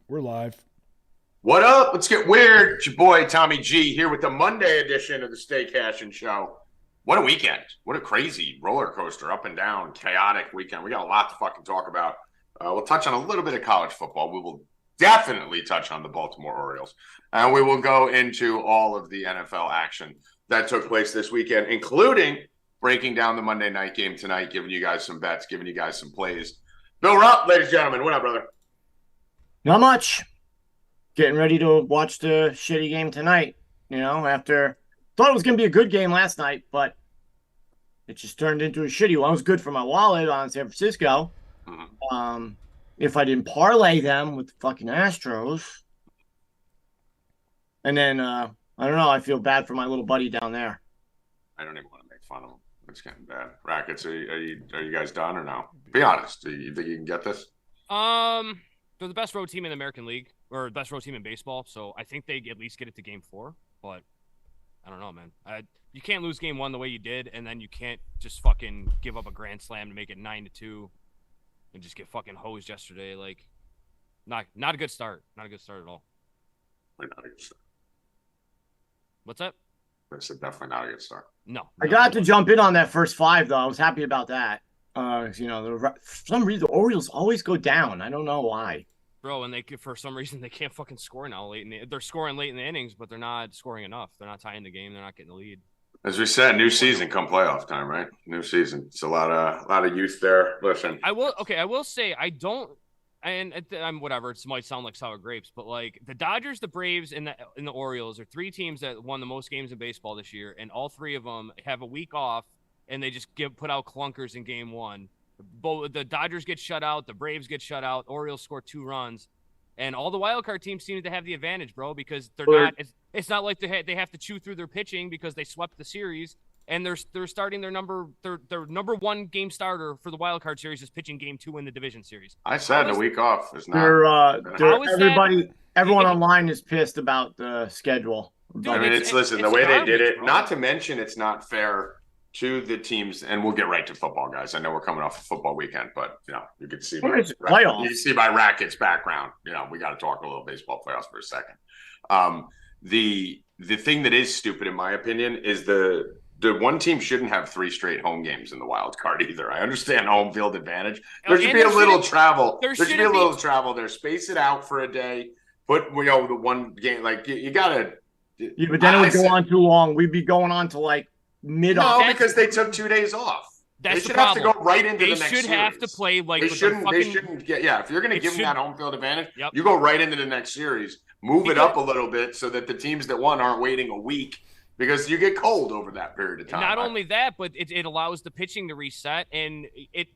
We're live. What up? Let's get weird. It's your boy Tommy G here with the Monday edition of the Stay Cashin show. What a weekend. What a crazy roller coaster, up and down, chaotic weekend. We got a lot to fucking talk about. We'll touch on a little bit of college football. We will definitely touch on the Baltimore Orioles. And we will go into all of the NFL action that took place this weekend, including breaking down the Monday night game tonight, giving you guys some bets, giving you guys some plays. Bill Rupp, ladies and gentlemen. What up, brother? Not much. Getting ready to watch the shitty game tonight. After thought it was going to be a good game last night, but it just turned into a shitty one. It was good for my wallet on San Francisco. If I didn't parlay them with the fucking Astros. And then, I don't know, I feel bad for my little buddy down there. I don't even want to make fun of him. It's getting bad. Rackets, are you guys done or no? Be honest. Do you think you can get this? They're the best road team in the American League, or best road team in baseball, so I think they at least get it to game 4, but I don't know, man. You can't lose game 1 the way you did, and then you can't just fucking give up a grand slam to make it 9-2 and just get fucking hosed yesterday. Like, not a good start. Not a good start at all. Not a good start. What's that? I said definitely not a good start. No. I got to jump in on that first 5, though. I was happy about that. For some reason, the Orioles always go down. I don't know why. Bro, and for some reason they can't fucking score now they're scoring late in the innings, but they're not scoring enough. They're not tying the game. They're not getting the lead. As we said, new season come playoff time, right? New season. It's a lot of youth there. Listen, I will say I don't, and I'm whatever. It might sound like sour grapes, but like the Dodgers, the Braves, and the Orioles are 3 teams that won the most games in baseball this year, and all 3 of them have a week off, and they just put out clunkers in game 1. Both the Dodgers get shut out, the Braves get shut out, Orioles score 2 runs, and all the wildcard teams seem to have the advantage, bro, because they're not. It's not like they have to chew through their pitching because they swept the series, and they're starting their number 1 game starter for the wildcard series is pitching game 2 in the division series. I said the week off is not. Everyone online is pissed about the schedule. Dude, I mean, listen, the it's way garbage, they did it. bro. Not to mention, it's not fair to the teams, and we'll get right to football, guys. I know we're coming off a football weekend, but you can see my Rackets background. We got to talk a little baseball playoffs for a second. The thing that is stupid, in my opinion, is the one team shouldn't have 3 straight home games in the wild card either. I understand home field advantage. There should be a little travel. There should be a little travel there. Space it out for a day. Put the one game, like you gotta. Yeah, but then it would go on too long. We'd be going on to like mid. No, because they took 2 days off. That's they should the have to go right into they the next series. should have to play like they shouldn't. They shouldn't get. Yeah, if you're going to give them that home field advantage, you go right into the next series. Move it up a little bit so that the teams that won aren't waiting a week because you get cold over that period of time. Not only that, but it allows the pitching to reset. And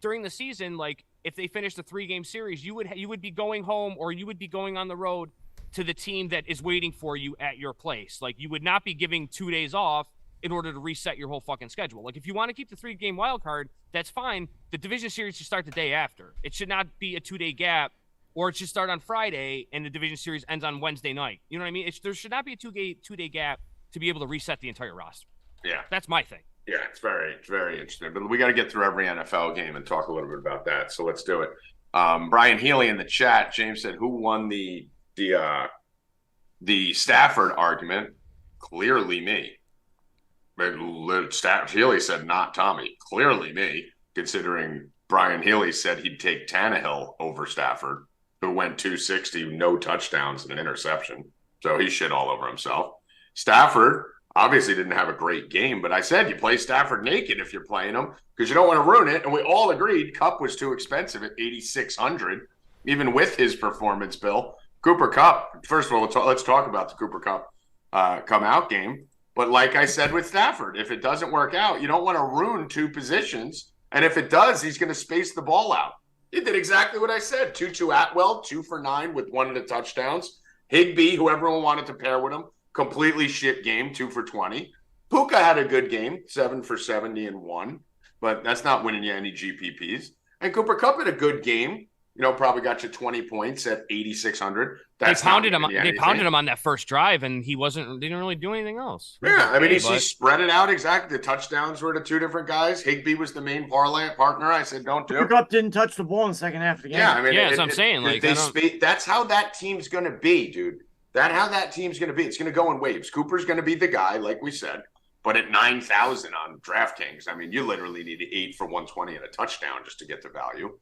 during the season, like if they finished a 3-game series, you would be going home or you would be going on the road to the team that is waiting for you at your place. Like you would not be giving 2 days off in order to reset your whole fucking schedule. Like if you want to keep the 3-game wild card, that's fine. The division series should start the day after. It should not be a 2-day gap, or it should start on Friday and the division series ends on Wednesday night. You know what I mean? There should not be a 2-day gap to be able to reset the entire roster. Yeah. That's my thing. Yeah, it's very interesting. But we got to get through every NFL game and talk a little bit about that. So let's do it. Brian Healy in the chat, James said, who won the Stafford argument? Clearly me. Healy said not Tommy. Clearly me, considering Brian Healy said he'd take Tannehill over Stafford, who went 260, no touchdowns and an interception. So he shit all over himself. Stafford obviously didn't have a great game, but I said you play Stafford naked if you're playing him because you don't want to ruin it. And we all agreed Kupp was too expensive at $8,600, even with his performance, Bill. Cooper Kupp, first of all, let's talk about the Cooper Kupp come out game. But like I said with Stafford, if it doesn't work out, you don't want to ruin 2 positions. And if it does, he's going to space the ball out. He did exactly what I said. Tutu Atwell, 2 for 9 with 1 of the touchdowns. Higbee, who everyone wanted to pair with him, completely shit game, 2 for 20. Puka had a good game, 7 for 70 and 1. But that's not winning you any GPPs. And Cooper Kupp had a good game, probably got you 20 points at 8,600. They pounded him. They pounded him on that first drive, and he didn't really do anything else. Yeah, I mean, he spread it out exactly. The touchdowns were to two different guys. Higbee was the main parlay partner. I said, don't do it. Up didn't touch the ball in the second half of the game. Yeah, I mean, that's what I'm saying. Like, that's how that team's going to be, dude. That's how that team's going to be. It's going to go in waves. Cooper's going to be the guy, like we said. But at 9,000 on DraftKings, I mean, you literally need 8 for 120 and a touchdown just to get the value.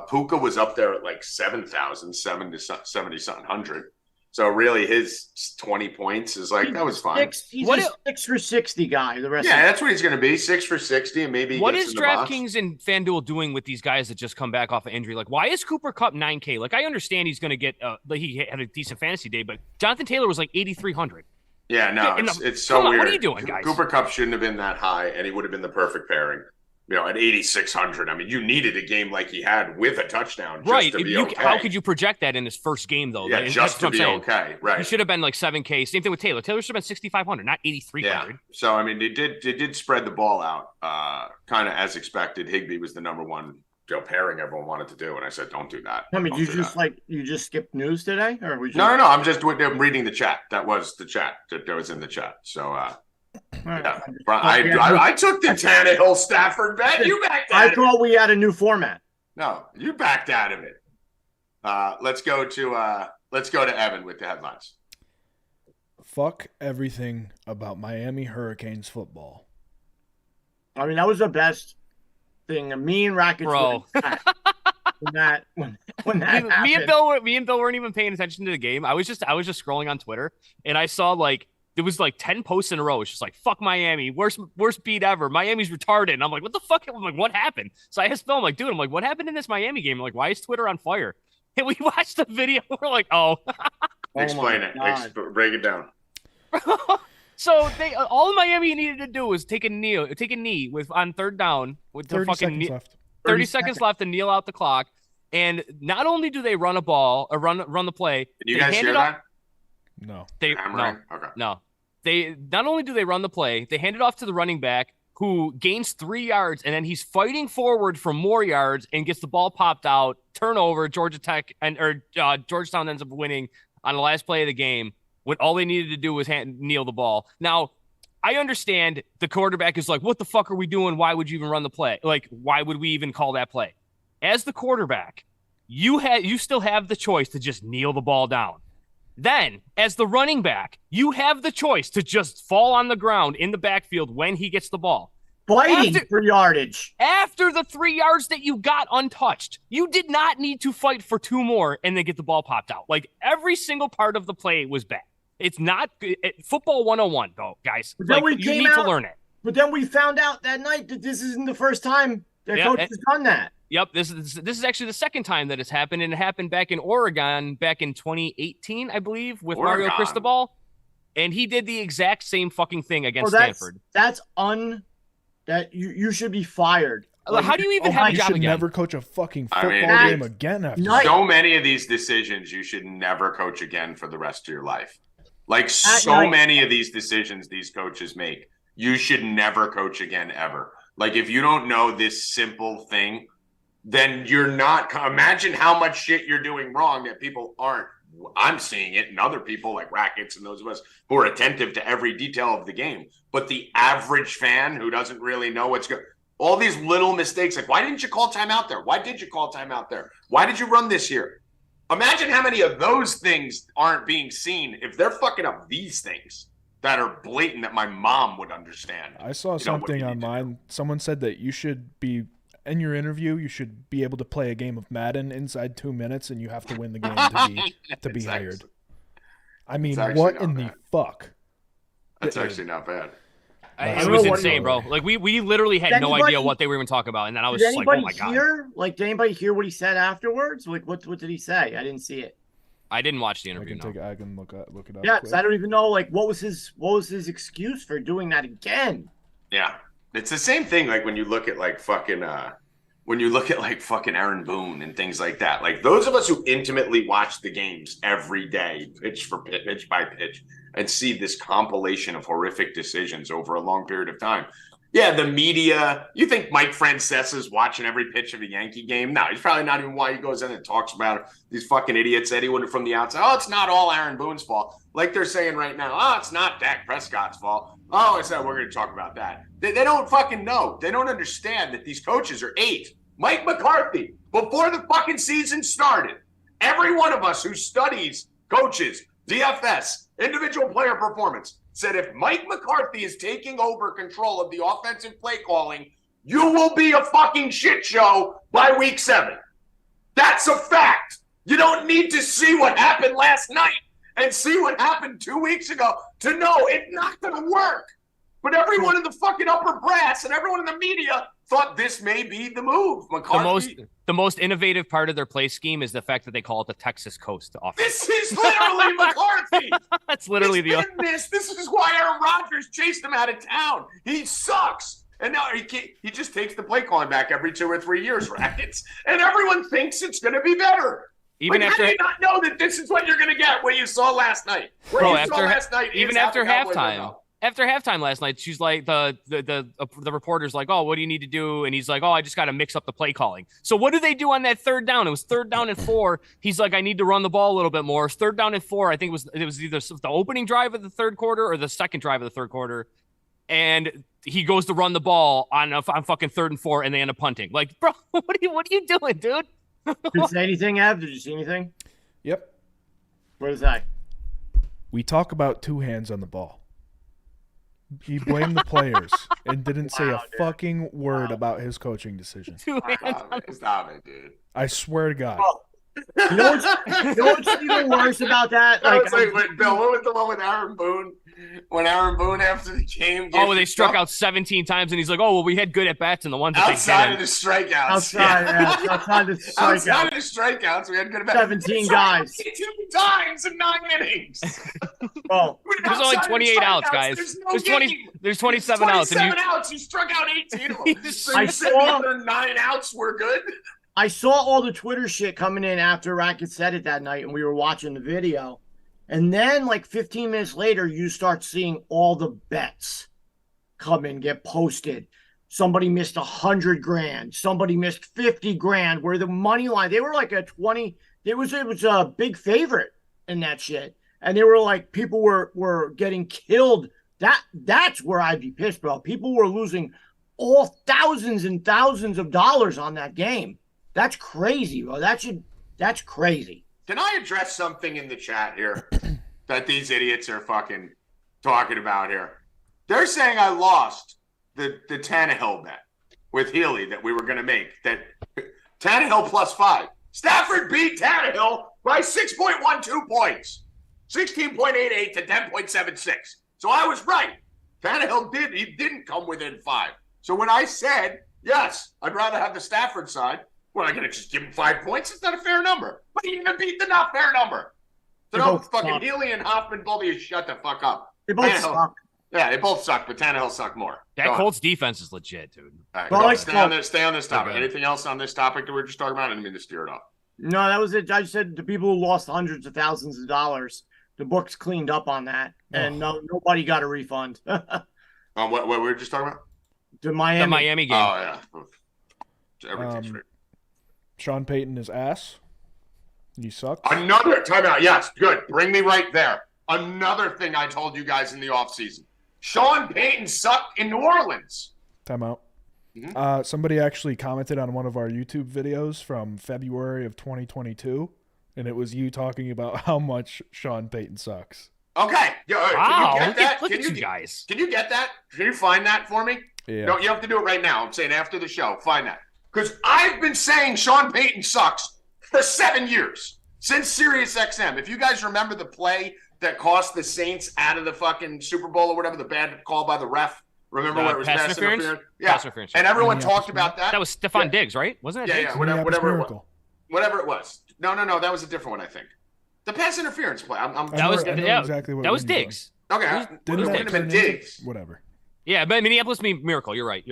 Puka was up there at like 7,000, 70-something hundred. So really, his 20 points is like, that was fine. He's a 6 for 60 guy. The rest. Yeah, that's what he's going to be. 6 for 60, and maybe. What is DraftKings and FanDuel doing with these guys that just come back off of injury? Like, why is Cooper Kupp 9K? Like, I understand he's going to get. He had a decent fantasy day, but Jonathan Taylor was like 8,300. Yeah, no, it's so weird. What are you doing, guys? Cooper Kupp shouldn't have been that high, and he would have been the perfect pairing. At 8,600, I mean, you needed a game like he had with a touchdown just to be okay. How could you project that in his first game, though? Yeah, just to be okay, right. He should have been like 7K. Same thing with Taylor. Taylor should have been 6,500, not 8,300. Yeah, so, I mean, they did spread the ball out kind of as expected. Higbee was the number one pairing everyone wanted to do, and I said, don't do that. I mean, you just skipped news today? Or we just... No, I'm reading the chat. That was the chat. That was in the chat. So, yeah. I took the Tannehill Stafford bet. You backed out of it. I thought we had a new format. No, you backed out of it. Let's go to Evan with the headlines. Fuck everything about Miami Hurricanes football. I mean, that was the best thing. Me and Rackets Bro. when that happened. Me and Bill weren't even paying attention to the game. I was just scrolling on Twitter, and I saw like there was like 10 posts in a row. It's just like, fuck Miami, worst beat ever. Miami's retarded. And I'm like, what the fuck? I'm like, what happened? So I asked Bill, I'm like, dude, what happened in this Miami game? I'm like, why is Twitter on fire? And we watched the video. We're like, oh. Explain it. Break it down. So all Miami needed to do was take a knee on third down with the 30 seconds left and kneel out the clock. And not only do they run a ball or run the play, did you guys hear that? No. No. They not only do they run the play, they hand it off to the running back who gains 3 yards, and then he's fighting forward for more yards and gets the ball popped out. Turnover. Georgetown ends up winning on the last play of the game when all they needed to do was kneel the ball. Now, I understand the quarterback is like, what the fuck are we doing? Why would you even run the play? Like, why would we even call that play? As the quarterback, you still have the choice to just kneel the ball down. Then, as the running back, you have the choice to just fall on the ground in the backfield when he gets the ball. Fighting for yardage. After the 3 yards that you got untouched, you did not need to fight for 2 more and then get the ball popped out. Like, every single part of the play was bad. It's not football 101, though, guys. Like, you need to learn it. But then we found out that night that this isn't the first time the coach has done that. Yep, this is actually the second time that it's happened, and it happened back in Oregon back in 2018, I believe, with Mario Cristobal, and he did the exact same fucking thing against Stanford. You should be fired. How do you even have a job again? Never coach a fucking football game again after so many of these decisions you should never coach again for the rest of your life. Like so many of these decisions these coaches make, you should never coach again ever. Like if you don't know this simple thing, then you're not. Imagine how much shit you're doing wrong that people aren't. I'm seeing it, and other people like Rackets and those of us who are attentive to every detail of the game. But the average fan who doesn't really know what's going, all these little mistakes, like why didn't you call timeout there? Why did you call timeout there? Why did you run this here? Imagine how many of those things aren't being seen if they're fucking up these things that are blatant that my mom would understand. I saw something online. Someone said that you should be. In your interview, you should be able to play a game of Madden inside 2 minutes, and you have to win the game to be hired. I mean, what in the fuck? That's actually not bad. It was insane, bro. Like we literally had no idea what they were even talking about, and then I was just like, "Oh my god!" Did anybody hear what he said afterwards? Like, what did he say? I didn't see it. I didn't watch the interview. I can look it up. Yeah, because I don't even know. Like, what was his excuse for doing that again? Yeah. It's the same thing, like when you look at like fucking Aaron Boone and things like that. Like those of us who intimately watch the games every day, pitch by pitch, and see this compilation of horrific decisions over a long period of time. Yeah, the media. You think Mike Francesa's watching every pitch of a Yankee game? No, he's probably not even why he goes in and talks about it. These fucking idiots, anyone from the outside. Oh, it's not all Aaron Boone's fault. Like they're saying right now, oh, it's not Dak Prescott's fault. Oh, it's not. We're going to talk about that. They don't fucking know. They don't understand that these coaches are 8. Mike McCarthy, before the fucking season started, every one of us who studies coaches, DFS, individual player performance, said if Mike McCarthy is taking over control of the offensive play calling, you will be a fucking shit show by week 7. That's a fact. You don't need to see what happened last night and see what happened 2 weeks ago to know it's not going to work. But everyone in the fucking upper brass and everyone in the media thought this may be the move. McCarthy. The most innovative part of their play scheme is the fact that they call it the Texas Coast offense. This is literally McCarthy. That's literally This is why Aaron Rodgers chased him out of town. He sucks. And now he just takes the play calling back every 2 or 3 years, Rackets. And everyone thinks it's going to be better. Even how do you not know that this is what you're going to get? What you saw last night. Even after halftime. After halftime last night, she's like, the reporter's like, oh, what do you need to do? And he's like, oh, I just got to mix up the play calling. So what do they do on that third down? It was 3rd down and 4. He's like, I need to run the ball a little bit more. 3rd down and 4. I think it was either the opening drive of the third quarter or the second drive of the third quarter. And he goes to run the ball on fucking 3rd and 4, and they end up punting. Like, bro, what are you doing, dude? Did you say anything, Ev? Did you see anything? Yep. What is that? We talk about 2 hands on the ball. He blamed the players and didn't say a fucking word about his coaching decision. Stop it, dude. I swear to God. Well, you know what's even worse about that? Wait, Bill, what was the one with Aaron Boone? When Aaron Boone after the game, they struck out 17 times, and he's like, "Oh, well, we had good at bats in the ones that outside of the strikeouts. Outside of the strikeouts, we had good at bats. 17 guys, 2 times in 9 innings. Well, there's only 28 outs, guys. There's 27 outs. 27 outs. You struck out 18 of them. So I said the other 9 outs were good. I saw all the Twitter shit coming in after Rackets said it that night, and we were watching the video. And then, like 15 minutes later, you start seeing all the bets come in, get posted. Somebody missed $100,000. Somebody missed $50,000. Where the money line, they were like a 20. It was a big favorite in that shit, and they were like, people were getting killed. That's where I'd be pissed, bro. People were losing all thousands and thousands of dollars on that game. That's crazy, bro. That's crazy. Can I address something in the chat here that these idiots are fucking talking about here? They're saying I lost the Tannehill bet with Healy that we were going to make. That Tannehill +5. Stafford beat Tannehill by 6.12 points. 16.88 to 10.76. So I was right. Tannehill didn't come within 5. So when I said, yes, I'd rather have the Stafford side, well, I'm going to just give him 5 points? It's not a fair number. But he even beat the not fair number. So don't fucking Healy and Hoffman both of you shut the fuck up. They both suck. Yeah, they both suck, but Tannehill sucked more. That Colts defense is legit, dude. All right, stay on this topic. Anything else on this topic that we were just talking about? I didn't mean to steer it off. No, that was it. I said the people who lost hundreds of thousands of dollars, the books cleaned up on that, and nobody got a refund. What we were just talking about? The Miami game. Oh, yeah. Everything's right. Sean Payton is ass. He sucks. Another timeout. Yes, good. Bring me right there. Another thing I told you guys in the offseason. Sean Payton sucked in New Orleans. Timeout. Mm-hmm. Somebody actually commented on one of our YouTube videos from February of 2022, and it was you talking about how much Sean Payton sucks. Okay. Wow. Can you get that? Look at you guys. Can you get that? Can you find that for me? Yeah. No, you have to do it right now. I'm saying after the show. Find that. Because I've been saying Sean Payton sucks for 7 years. Since SiriusXM. If you guys remember the play that cost the Saints out of the fucking Super Bowl or whatever, the bad call by the ref. Remember where it was pass interference? Yeah. Pass interference. And everyone talked about that. That was Stephon Diggs, right? Wasn't it? Yeah, whatever it was. Whatever it was. No, that was a different one, I think. The pass interference play. Exactly what that was Diggs. Okay. It would have been Diggs. Whatever. Yeah, but Minneapolis Miracle. You're right.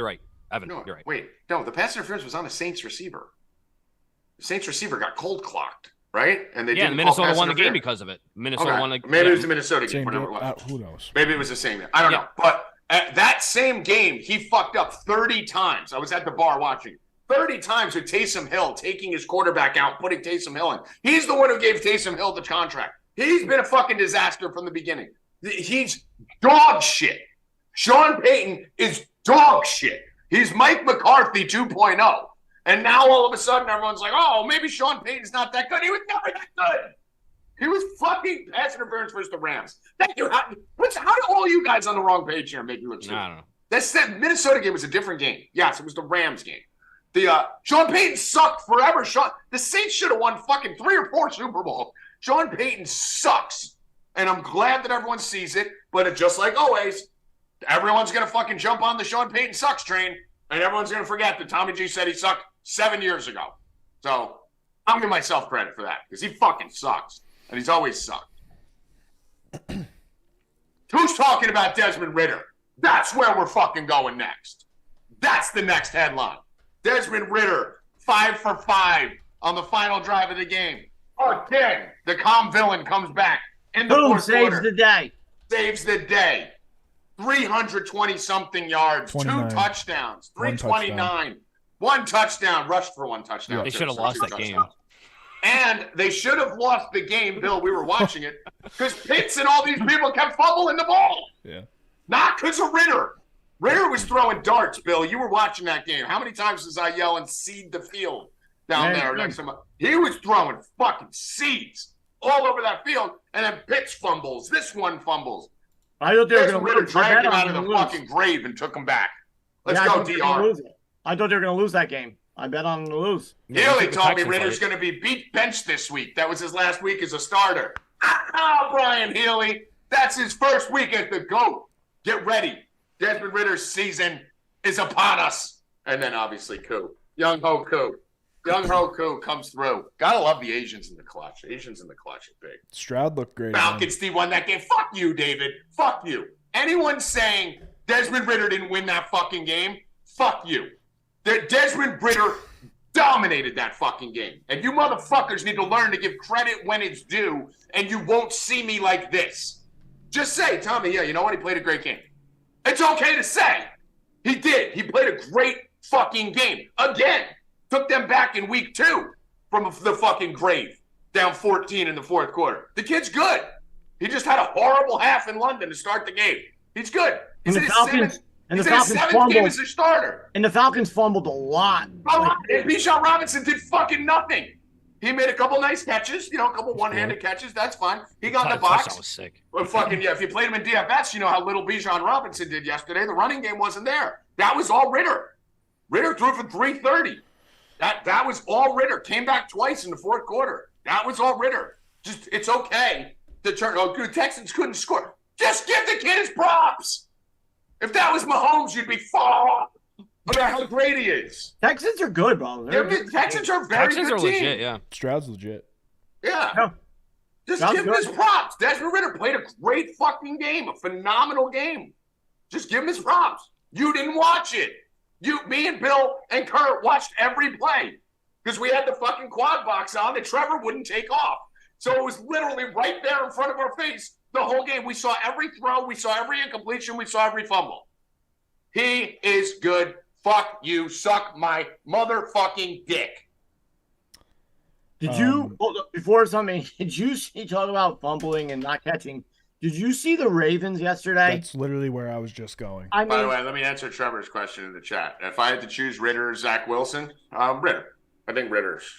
Evan, no, you're right. Wait, no, the pass interference was on the Saints receiver. The Saints receiver got cold clocked, right? And they didn't Minnesota won the game because of it. Minnesota won. Maybe it was the Minnesota game. Who knows? Maybe it was the same. I don't know. But At that same game, he fucked up 30 times. I was at the bar watching. 30 times with Taysom Hill taking his quarterback out, putting Taysom Hill in. He's the one who gave Taysom Hill the contract. He's been a fucking disaster from the beginning. He's dog shit. Sean Payton is dog shit. He's Mike McCarthy 2.0. And now all of a sudden everyone's like, oh, maybe Sean Payton's not that good. He was never that good. He was fucking pass interference versus the Rams. Thank you. How do all you guys on the wrong page here make me look stupid? I don't know. That Minnesota game was a different game. Yes, it was the Rams game. The Sean Payton sucked forever. The Saints should have won fucking 3 or 4 Super Bowls. Sean Payton sucks. And I'm glad that everyone sees it. But just like always, everyone's going to fucking jump on the Sean Payton sucks train. And everyone's going to forget that Tommy G said he sucked 7 years ago. So I'll give myself credit for that because he fucking sucks. And he's always sucked. Who's talking about Desmond Ritter? That's where we're fucking going next. That's the next headline. Desmond Ritter, 5 for 5 on the final drive of the game. Again, the calm villain comes back in the fourth quarter. Saves the day. Saves the day. 320-something yards, 29. 2 touchdowns, 329. touchdown. 1 touchdown, rushed for 1 touchdown. They should have lost that game. And they should have lost the game, Bill. We were watching it because Pitts and all these people kept fumbling the ball. Yeah. Not because of Ritter. Ritter was throwing darts, Bill. You were watching that game. How many times does I yell and seed the field down there next to him? He was throwing fucking seeds all over that field, and then Pitts fumbles. This one fumbles. I thought they were going to Ritter lose. dragged him out of the fucking grave and took him back. Let's go, DR. I thought they were going to lose that game. I bet on them to lose. Haley told me Ritter's going to be benched this week. That was his last week as a starter. Brian Healy. That's his first week as the GOAT. Get ready. Desmond Ritter's season is upon us. And then obviously Koo. Young Ho Koo. Young Ho Koo comes through. Gotta love the Asians in the clutch. Asians in the clutch are big. Stroud looked great. Falcons D won that game. Fuck you, David. Fuck you. Anyone saying Desmond Ritter didn't win that fucking game, fuck you. Desmond Ritter dominated that fucking game. And you motherfuckers need to learn to give credit when it's due, and you won't see me like this. Just say, Tommy, yeah, you know what? He played a great game. It's okay to say. He did. He played a great fucking game. Again, took them back in week 2 from the fucking grave, down 14 in the fourth quarter. The kid's good. He just had a horrible half in London to start the game. He's good. He's in his seventh game as a starter. And the Falcons fumbled a lot. Bijan Robinson did fucking nothing. He made a couple nice catches, a couple one-handed catches. That's fine. He got in the box. That was sick. Well, fucking yeah. If you played him in DFS, you know how little Bijan Robinson did yesterday. The running game wasn't there. That was all Ritter. Ritter threw for 330. That was all Ritter. Came back twice in the fourth quarter. That was all Ritter. Just it's okay to turn. Oh, good. Texans couldn't score. Just give the kid his props. If that was Mahomes, you'd be far about how great he is. Texans are good, bro. Texans are very Texans good are team. legit, yeah. Stroud's legit. Yeah. Yeah. Just Sounds give him good. his props. Desmond Ritter played a great fucking game, a phenomenal game. Just give him his props. You didn't watch it. Me and Bill and Kurt watched every play because we had the fucking quad box on that Trevor wouldn't take off. So it was literally right there in front of our face the whole game. We saw every throw. We saw every incompletion. We saw every fumble. He is good. Fuck you. Suck my motherfucking dick. Did you, before something, did you see, talk about fumbling and not catching, did you see the Ravens yesterday? That's literally where I was just going. By the way, let me answer Trevor's question in the chat. If I had to choose Ritter or Zach Wilson, Ritter. I think Ritter's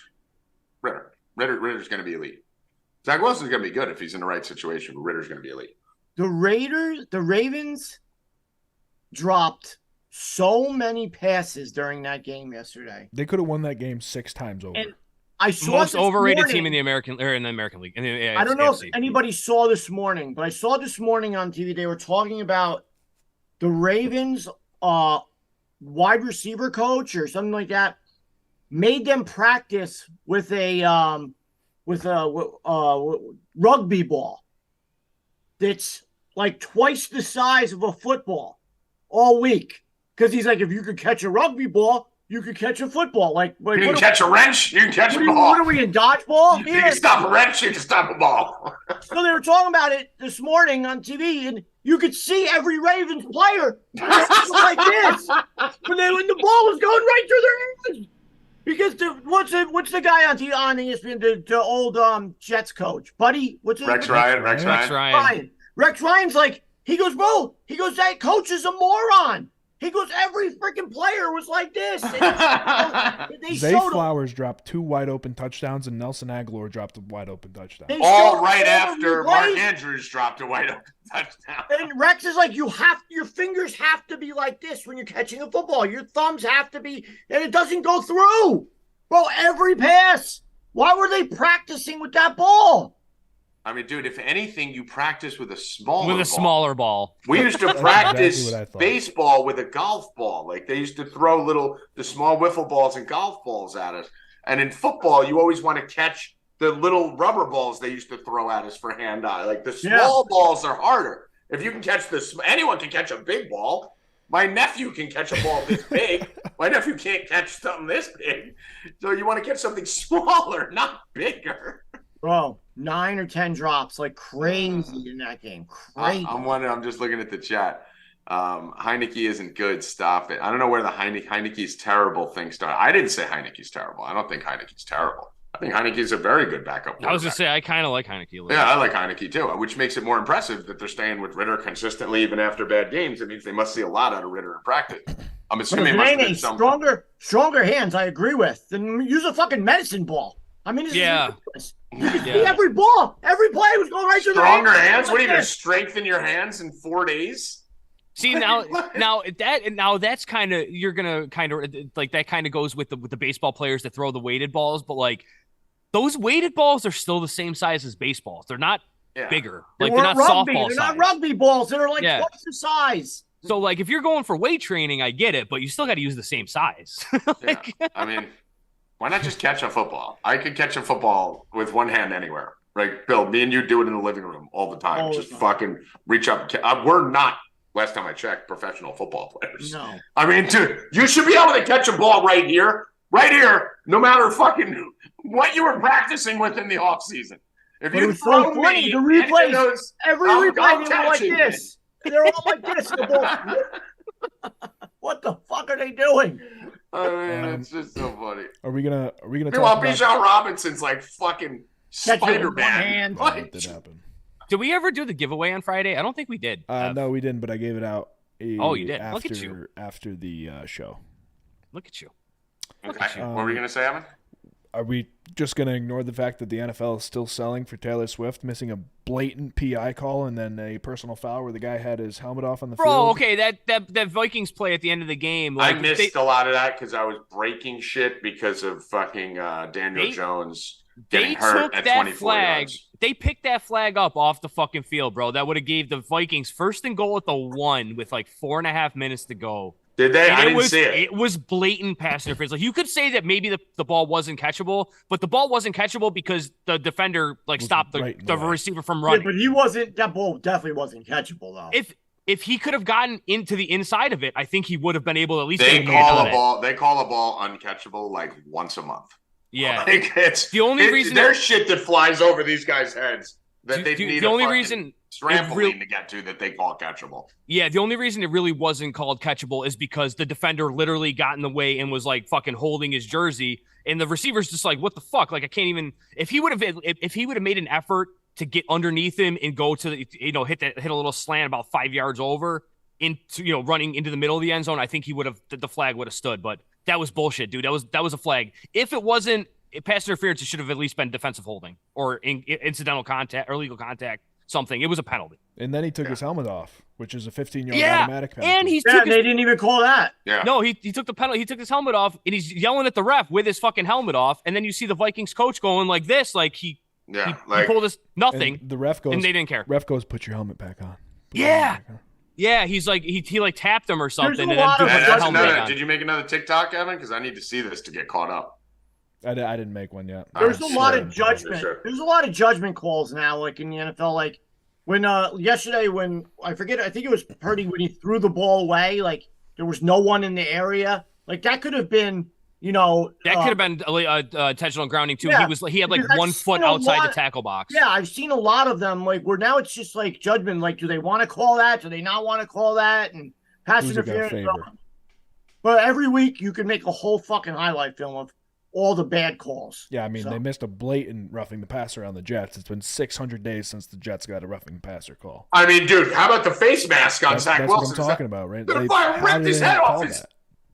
going to be elite. Zach Wilson's going to be good if he's in the right situation, but Ritter's going to be elite. The Ravens dropped so many passes during that game yesterday. They could have won that game 6 times over. And I saw most overrated morning, team in the American League. I don't know if anybody saw this morning, but I saw this morning on TV they were talking about the Ravens wide receiver coach or something like that made them practice with a rugby ball that's like twice the size of a football all week. Because he's like, if you could catch a rugby ball, you could catch a football. Like you can catch a wrench, you can catch a ball. What are we in dodgeball? You can stop a wrench, you can stop a ball. So they were talking about it this morning on TV, and you could see every Ravens player like this when the ball was going right through their hands. Because what's the guy on ESPN, the old Jets coach, Buddy? What's his Rex Ryan. Rex Ryan's like, he goes, bro. He goes, that coach is a moron. He goes, every freaking player was like this. Zay Flowers dropped 2 wide open touchdowns, and Nelson Aguilar dropped a wide open touchdown. All right after Mark Andrews dropped a wide open touchdown. And Rex is like, your fingers have to be like this when you're catching a football. Your thumbs have to be, and it doesn't go through. Bro, every pass. Why were they practicing with that ball? I mean, dude, if anything, you practice with a smaller ball. We used to practice baseball with a golf ball. Like, they used to throw the small wiffle balls and golf balls at us. And in football, you always want to catch the little rubber balls they used to throw at us for hand-eye. Like, the small balls are harder. If you can catch anyone can catch a big ball. My nephew can catch a ball this big. My nephew can't catch something this big. So you want to catch something smaller, not bigger. Bro, 9 or 10 drops like crazy in that game. Crazy. I'm wondering. I'm just looking at the chat. Heineke isn't good. Stop it. I don't know where the Heineke's terrible thing started. I didn't say Heineke's terrible. I don't think Heineke's terrible. I think Heineke's a very good backup. I was going to say, I kind of like Heineke. Yeah, I like Heineke too, which makes it more impressive that they're staying with Ritter consistently even after bad games. It means they must see a lot out of Ritter in practice. I'm assuming it must be stronger hands, I agree with. Then use a fucking medicine ball. I mean, ridiculous. You can see every ball, every play was going right through the hands. Stronger hands? What are you going to strengthen your hands in 4 days? See, now that's kind of, you're going to kind of, like, that kind of goes with the baseball players that throw the weighted balls, but like, those weighted balls are still the same size as baseballs. They're not bigger. Like, they're not softball size. They're not rugby balls. They're like twice the size. So, like, if you're going for weight training, I get it, but you still got to use the same size. I mean, why not just catch a football? I could catch a football with one hand anywhere. Right, Bill, me and you do it in the living room all the time. Fucking reach up. We're not, last time I checked, professional football players. No. I mean, dude, you should be able to catch a ball right here, no matter fucking what you were practicing with in the offseason. If you throw me, the replays, every replay they were like this. They're all like this. The ball. What the fuck are they doing? I mean, it's just so funny. Are we gonna Meanwhile, Bijan Robinson's like fucking Spider-Man. What did happen? Did we ever do the giveaway on Friday? I don't think we did. No, we didn't, but I gave it out. You did. Look at you. After the show. Look at you. Okay. What were you gonna say, Evan? Are we just going to ignore the fact that the NFL is still selling for Taylor Swift, missing a blatant PI call and then a personal foul where the guy had his helmet off on the field? Bro, okay, that Vikings play at the end of the game. Like, I missed a lot of that because I was breaking shit because of fucking Daniel Jones getting hurt at 24 yards. They picked that flag up off the fucking field, bro. That would have gave the Vikings first and goal at the 1 with like 4.5 minutes to go. Did they? I didn't see it. It was blatant pass interference. Like, you could say that maybe the ball wasn't catchable, but the ball wasn't catchable because the defender stopped the receiver from running. Yeah, but he wasn't. That ball definitely wasn't catchable though. If he could have gotten into the inside of it, I think he would have been able to at least. They call a ball uncatchable like once a month. Yeah, like it's the only reason there's shit that flies over these guys' heads that they need. The only reason. Trampoline to get to that they call catchable. Yeah, the only reason it really wasn't called catchable is because the defender literally got in the way and was like fucking holding his jersey, and the receiver's just like, what the fuck? Like, I can't even. If he would have made an effort to get underneath him and go to hit a little slant about 5 yards over into running into the middle of the end zone, I think he would have the flag would have stood. But that was bullshit, dude. That was a flag. If it wasn't pass interference, it should have at least been defensive holding or incidental contact or illegal contact. Something. It was a penalty. And then he took his helmet off, which is a 15-yard automatic penalty. And they didn't even call that. Yeah. No, he took the penalty. He took his helmet off, and he's yelling at the ref with his fucking helmet off. And then you see the Vikings coach going like this, like he pulled us nothing. And the ref goes, and they didn't care. Ref goes, put your helmet back on. Yeah, he's like he like tapped him or something. Did you make another TikTok, Evan? Because I need to see this to get caught up. I didn't make one yet. There's a lot of judgment. There's a lot of judgment calls now, like in the NFL. Like when yesterday, when I think it was Purdy when he threw the ball away, like there was no one in the area. Like that could have been That could have been intentional grounding too. Yeah, He had like because 1 foot outside the tackle box. Yeah, I've seen a lot of them where now it's just like judgment. Like, do they want to call that? Do they not want to call that? And pass interference. But every week you can make a whole fucking highlight film of all the bad calls. Yeah, I mean, they missed a blatant roughing the passer on the Jets. It's been 600 days since the Jets got a roughing the passer call. I mean, dude, how about the face mask on Zach Wilson? That's what I'm talking about, right? They ripped his head off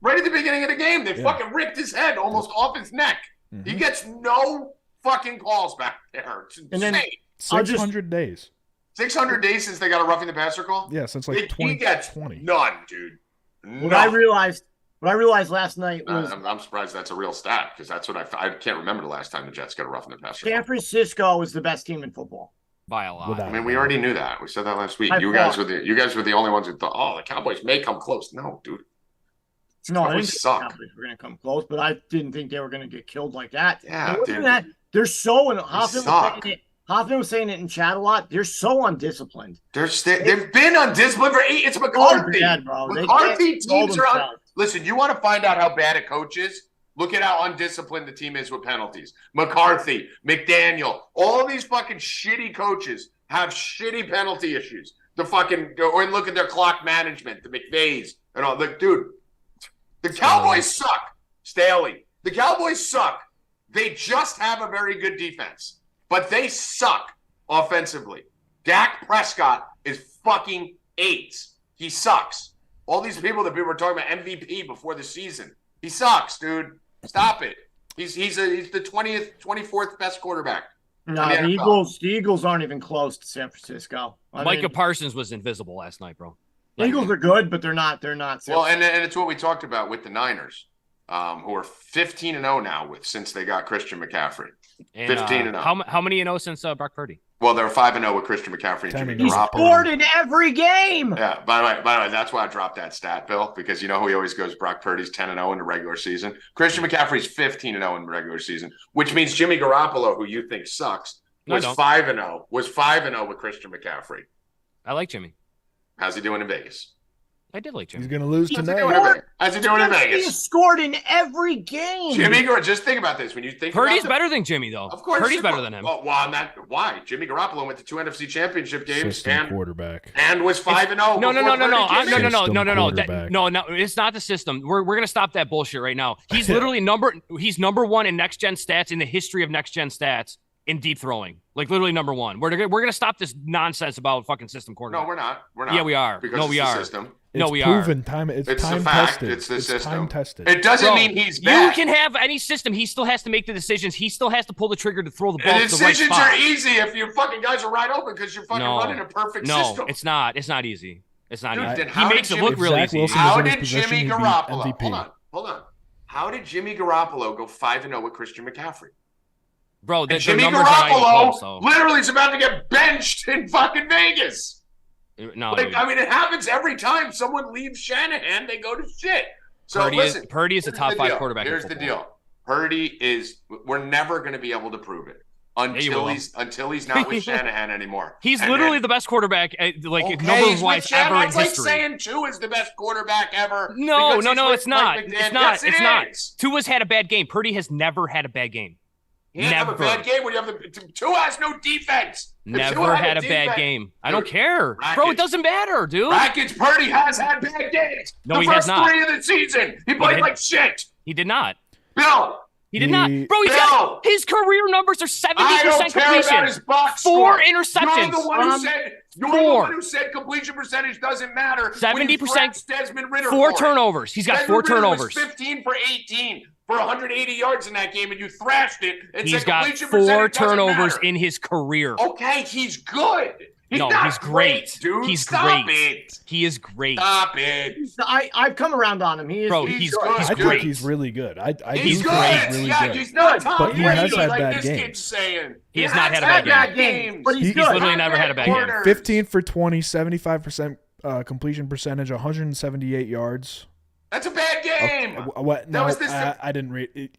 right at the beginning of the game. They fucking ripped his head almost off his neck. Mm-hmm. He gets no fucking calls back there. It's insane. And then 600 days. 600 days since they got a roughing the passer call? Yeah, since like 2020. He gets none, dude. None. What I realized last night was I'm surprised that's a real stat because that's what I can't remember the last time the Jets got a roughing the passer. San Francisco is the best team in football by a lot. I mean, we already knew that. We said that last week. You guys were the only ones who thought, oh, the Cowboys may come close. No, dude. No, I didn't think the Cowboys were going to come close, but I didn't think they were going to get killed like that. Yeah, dude. They're so Hoffman was saying it in chat a lot. They're so undisciplined. They've been undisciplined for 8. It's McCarthy. Bad, bro. McCarthy teams are Listen, you want to find out how bad a coach is? Look at how undisciplined the team is with penalties. McCarthy, McDaniel, all these fucking shitty coaches have shitty penalty issues. Or look at their clock management, the McVays and all. Dude, the Cowboys suck. Staley. The Cowboys suck. They just have a very good defense, but they suck offensively. Dak Prescott is fucking AIDS. He sucks. All these people that people were talking about MVP before the season, he sucks, dude. Stop it. He's the 24th best quarterback. No, the Eagles aren't even close to San Francisco. Micah Parsons was invisible last night, bro. Eagles are good, but they're not. Well, and it's what we talked about with the Niners, who are 15-0 now since they got Christian McCaffrey. 15-0. How many 0 since Brock Purdy? Well, they're 5-0 with Christian McCaffrey and Jimmy Garoppolo. He scored in every game. Yeah. By the way, that's why I dropped that stat, Bill, because you know who he always goes. Brock Purdy's 10-0 in the regular season. Christian McCaffrey's 15-0 in the regular season, which means Jimmy Garoppolo, who you think sucks, was 5-0. Was 5-0 with Christian McCaffrey. I like Jimmy. How's he doing in Vegas? I did like Jimmy. He's going to lose tonight. How's he doing in Vegas? He scored in every game. Jimmy, just think about this. When you think Purdy's better than Jimmy, though. Of course. Purdy's better than him. Why? Jimmy Garoppolo went to 2 NFC championship games quarterback. And was 5-0. No. No, it's not the system. We're going to stop that bullshit right now. He's literally number 1 in next gen stats in the history of next gen stats in deep throwing. Like literally number 1. We're going to stop this nonsense about fucking system quarterback. No, we're not. Yeah, we are. Because we are. System. No, we proven. Time. It's time tested. It's the system. Time tested. It doesn't mean he's bad. You can have any system. He still has to make the decisions. He still has to pull the trigger to throw the ball to the right spot. Decisions are easy if your fucking guys are right open because you're fucking running a perfect system. No, it's not. It's not easy. It's not easy. He makes it look real easy. How did Jimmy Garoppolo? Hold on. How did Jimmy Garoppolo go 5-0 with Christian McCaffrey? Bro, Jimmy Garoppolo literally is about to get benched in fucking Vegas. No, I mean, it happens every time someone leaves Shanahan, they go to shit. So Purdy is a top 5 quarterback. Here's the deal. We're never going to be able to prove it until he's not with Shanahan anymore. He's literally the best quarterback, numbers-wise, ever in history. It's like saying Tua is the best quarterback ever. No, it's not. It's not. Tua's had a bad game. Purdy has never had a bad game. He didn't have a bad game when you have Tua has no defense. Never had a bad game. I don't care. Rackets. Bro, it doesn't matter, dude. Rackets, Purdy has had bad games. No, he has not. The first 3 of the season, he played like shit. He did not. Bill. He did not. Bro, his career numbers are 70% completion. 4 interceptions. You're the one who said completion percentage doesn't matter. 70%. Desmond Ritter 4 turnovers. He's got 4 turnovers. 15 for 18 for 180 yards in that game, and you thrashed it. He's got 4 turnovers in his career. Okay, he's good. He's great, dude. He's Stop great. It. He is great. Stop it. I've come around on him. He's good. I think he's really good. He's good. He's not but he has had bad games. He has not had a bad game. But he's literally never had a bad game. 15 for 20, 75% completion percentage, 178 yards. That's a bad game. What? No, I didn't read it.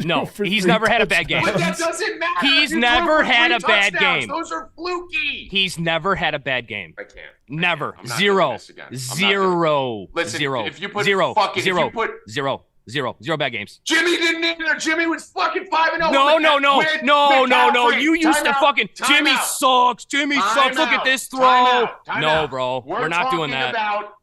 No, he's never had a bad game. But that doesn't matter. He's never had a bad game. Those are fluky. He's never had a bad game. I can't. Never. Zero. Listen, if you put zero. Zero bad games. Jimmy didn't either. Jimmy was fucking 5-0. No. You used to fucking Jimmy sucks. Jimmy sucks. Look at this throw. No, bro. We're not doing that.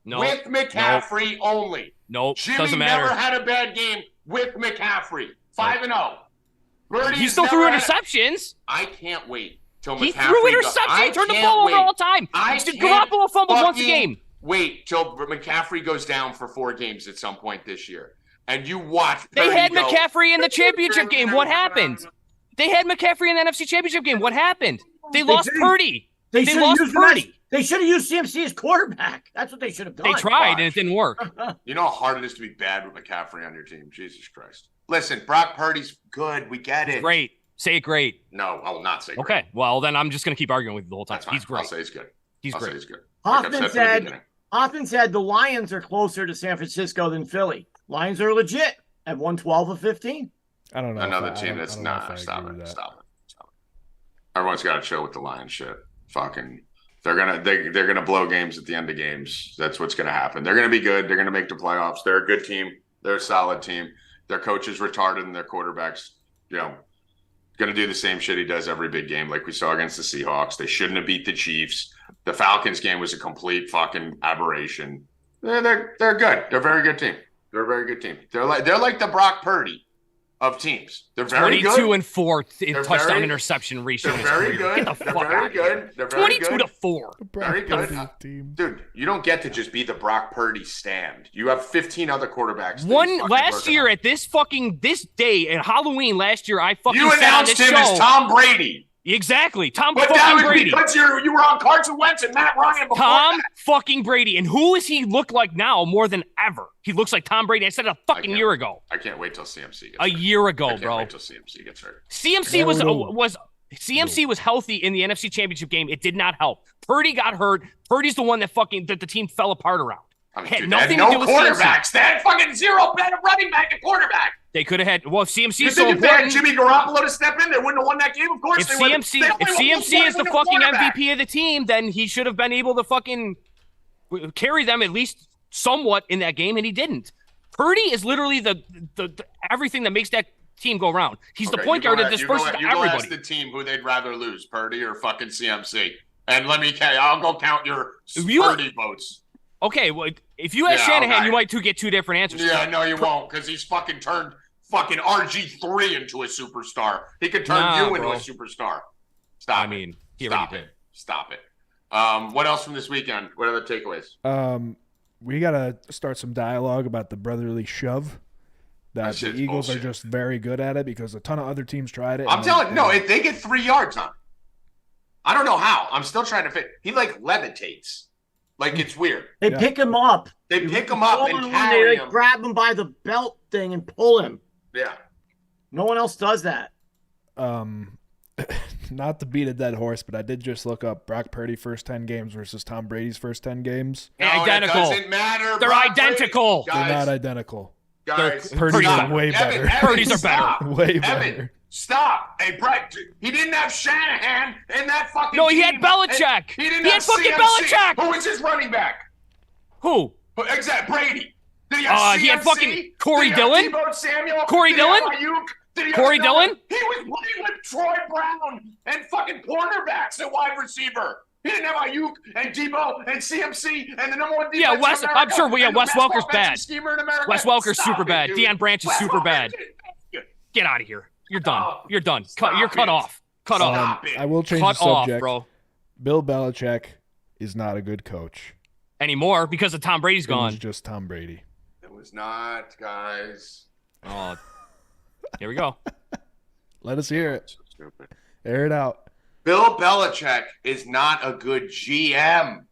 No. With McCaffrey only. Nope. Jimmy Doesn't matter. never had a bad game with McCaffrey. 5-0. He still threw interceptions. I can't wait till McCaffrey. He threw interceptions. He turned the ball over all the time. Garoppolo fumbled once a game. Wait till McCaffrey goes down for 4 games at some point this year. And you watch. They had McCaffrey in the championship game. What happened? They had McCaffrey in the NFC championship game. What happened? They lost Purdy. They lost Purdy. They should have used CMC as quarterback. That's what they should have done. They tried, and it didn't work. You know how hard it is to be bad with McCaffrey on your team? Jesus Christ. Listen, Brock Purdy's good. We get it. Great. Say it great. No, I will not say great. Okay, well, then I'm just going to keep arguing with you the whole time. He's great. I'll say he's good. He's great. Say he's good. Hoffman said the Lions are closer to San Francisco than Philly. Lions are legit at 112 of 15. I don't know. Another team that's not. Stop it. Everyone's got to chill with the Lions shit. Fucking, they're gonna blow games at the end of games. That's what's gonna happen. They're gonna be good. They're gonna make the playoffs. They're a good team. They're a solid team. Their coach is retarded, and their quarterback's, gonna do the same shit he does every big game, like we saw against the Seahawks. They shouldn't have beat the Chiefs. The Falcons game was a complete fucking aberration. They're good. They're a very good team. They're a very good team. They're like the Brock Purdy of teams. They're very 22 good. and 4 in touchdown interception ratio. They're very good. Get the fuck out of here. They're very good. 22 to 4. Very good. Dude, you don't get to just be the Brock Purdy stand. You have 15 other quarterbacks. Last year at this day at Halloween last year, I fucking you announced him as Tom Brady. Exactly. Tom but fucking that was Brady. Because you were on Carson Wentz and Matt Ryan before Tom that. fucking Brady. And who does he look like now more than ever? He looks like Tom Brady. I said it a fucking year ago. I can't wait till CMC gets hurt. A year ago, bro. I can't wait till CMC gets hurt. CMC was healthy in the NFC Championship game. It did not help. Purdy got hurt. Purdy's the one that the team fell apart around. Had nothing to do with quarterbacks. They had fucking zero better running back at quarterback. They could have had. Well, if CMC you is so think if they had important, Jimmy Garoppolo to step in, they wouldn't have won that game. Of course, if CMC is the fucking MVP of the team, then he should have been able to fucking carry them at least somewhat in that game, and he didn't. Purdy is literally the everything that makes that team go around. He's the point guard that disperses everybody. You go ask the team who they'd rather lose, Purdy or fucking CMC. And let me tell you, I'll go count your Purdy votes. Okay, well, if you ask Shanahan, you might get 2 different answers. Yeah, no, you won't, because he's fucking turned fucking RG3 into a superstar. He could turn you into a superstar. Stop it. What else from this weekend? What other takeaways? We got to start some dialogue about the brotherly shove. That the Eagles are just very good at it because a ton of other teams tried it. I'm telling you, if they get 3 yards on it. I don't know how. I'm still trying to fit. He levitates. It's weird. They pick him up. They pick him up and carry him. Grab him by the belt thing and pull him. Yeah. No one else does that. Not to beat a dead horse, but I did just look up Brock Purdy first 10 games versus Tom Brady's first 10 games. Identical. It doesn't matter. They're identical. They're not identical. Guys, Purdy's are way better. Purdy's are better. Way better. Stop. Hey, Brett, he didn't have Shanahan in that fucking No, he had Belichick. He had fucking Belichick. Who was his running back? Who? Exactly, Brady. Did he have CMC? He had fucking Corey Dillon. Corey Dillon? Corey Dillon? He was playing with Troy Brown and fucking cornerbacks at wide receiver. He didn't have Ayuk and Debo and CMC and the number one defense. Yeah, I'm sure Wes Welker's bad. Wes Welker's super bad. Deion Branch is super bad. Get out of here. You're done. You're done. You're cut off. Cut off. I will change the subject. Bro. Bill Belichick is not a good coach anymore because of Tom Brady's gone. It was just Tom Brady. It was not, guys. Oh, here we go. Let us hear it. So stupid. Air it out. Bill Belichick is not a good GM.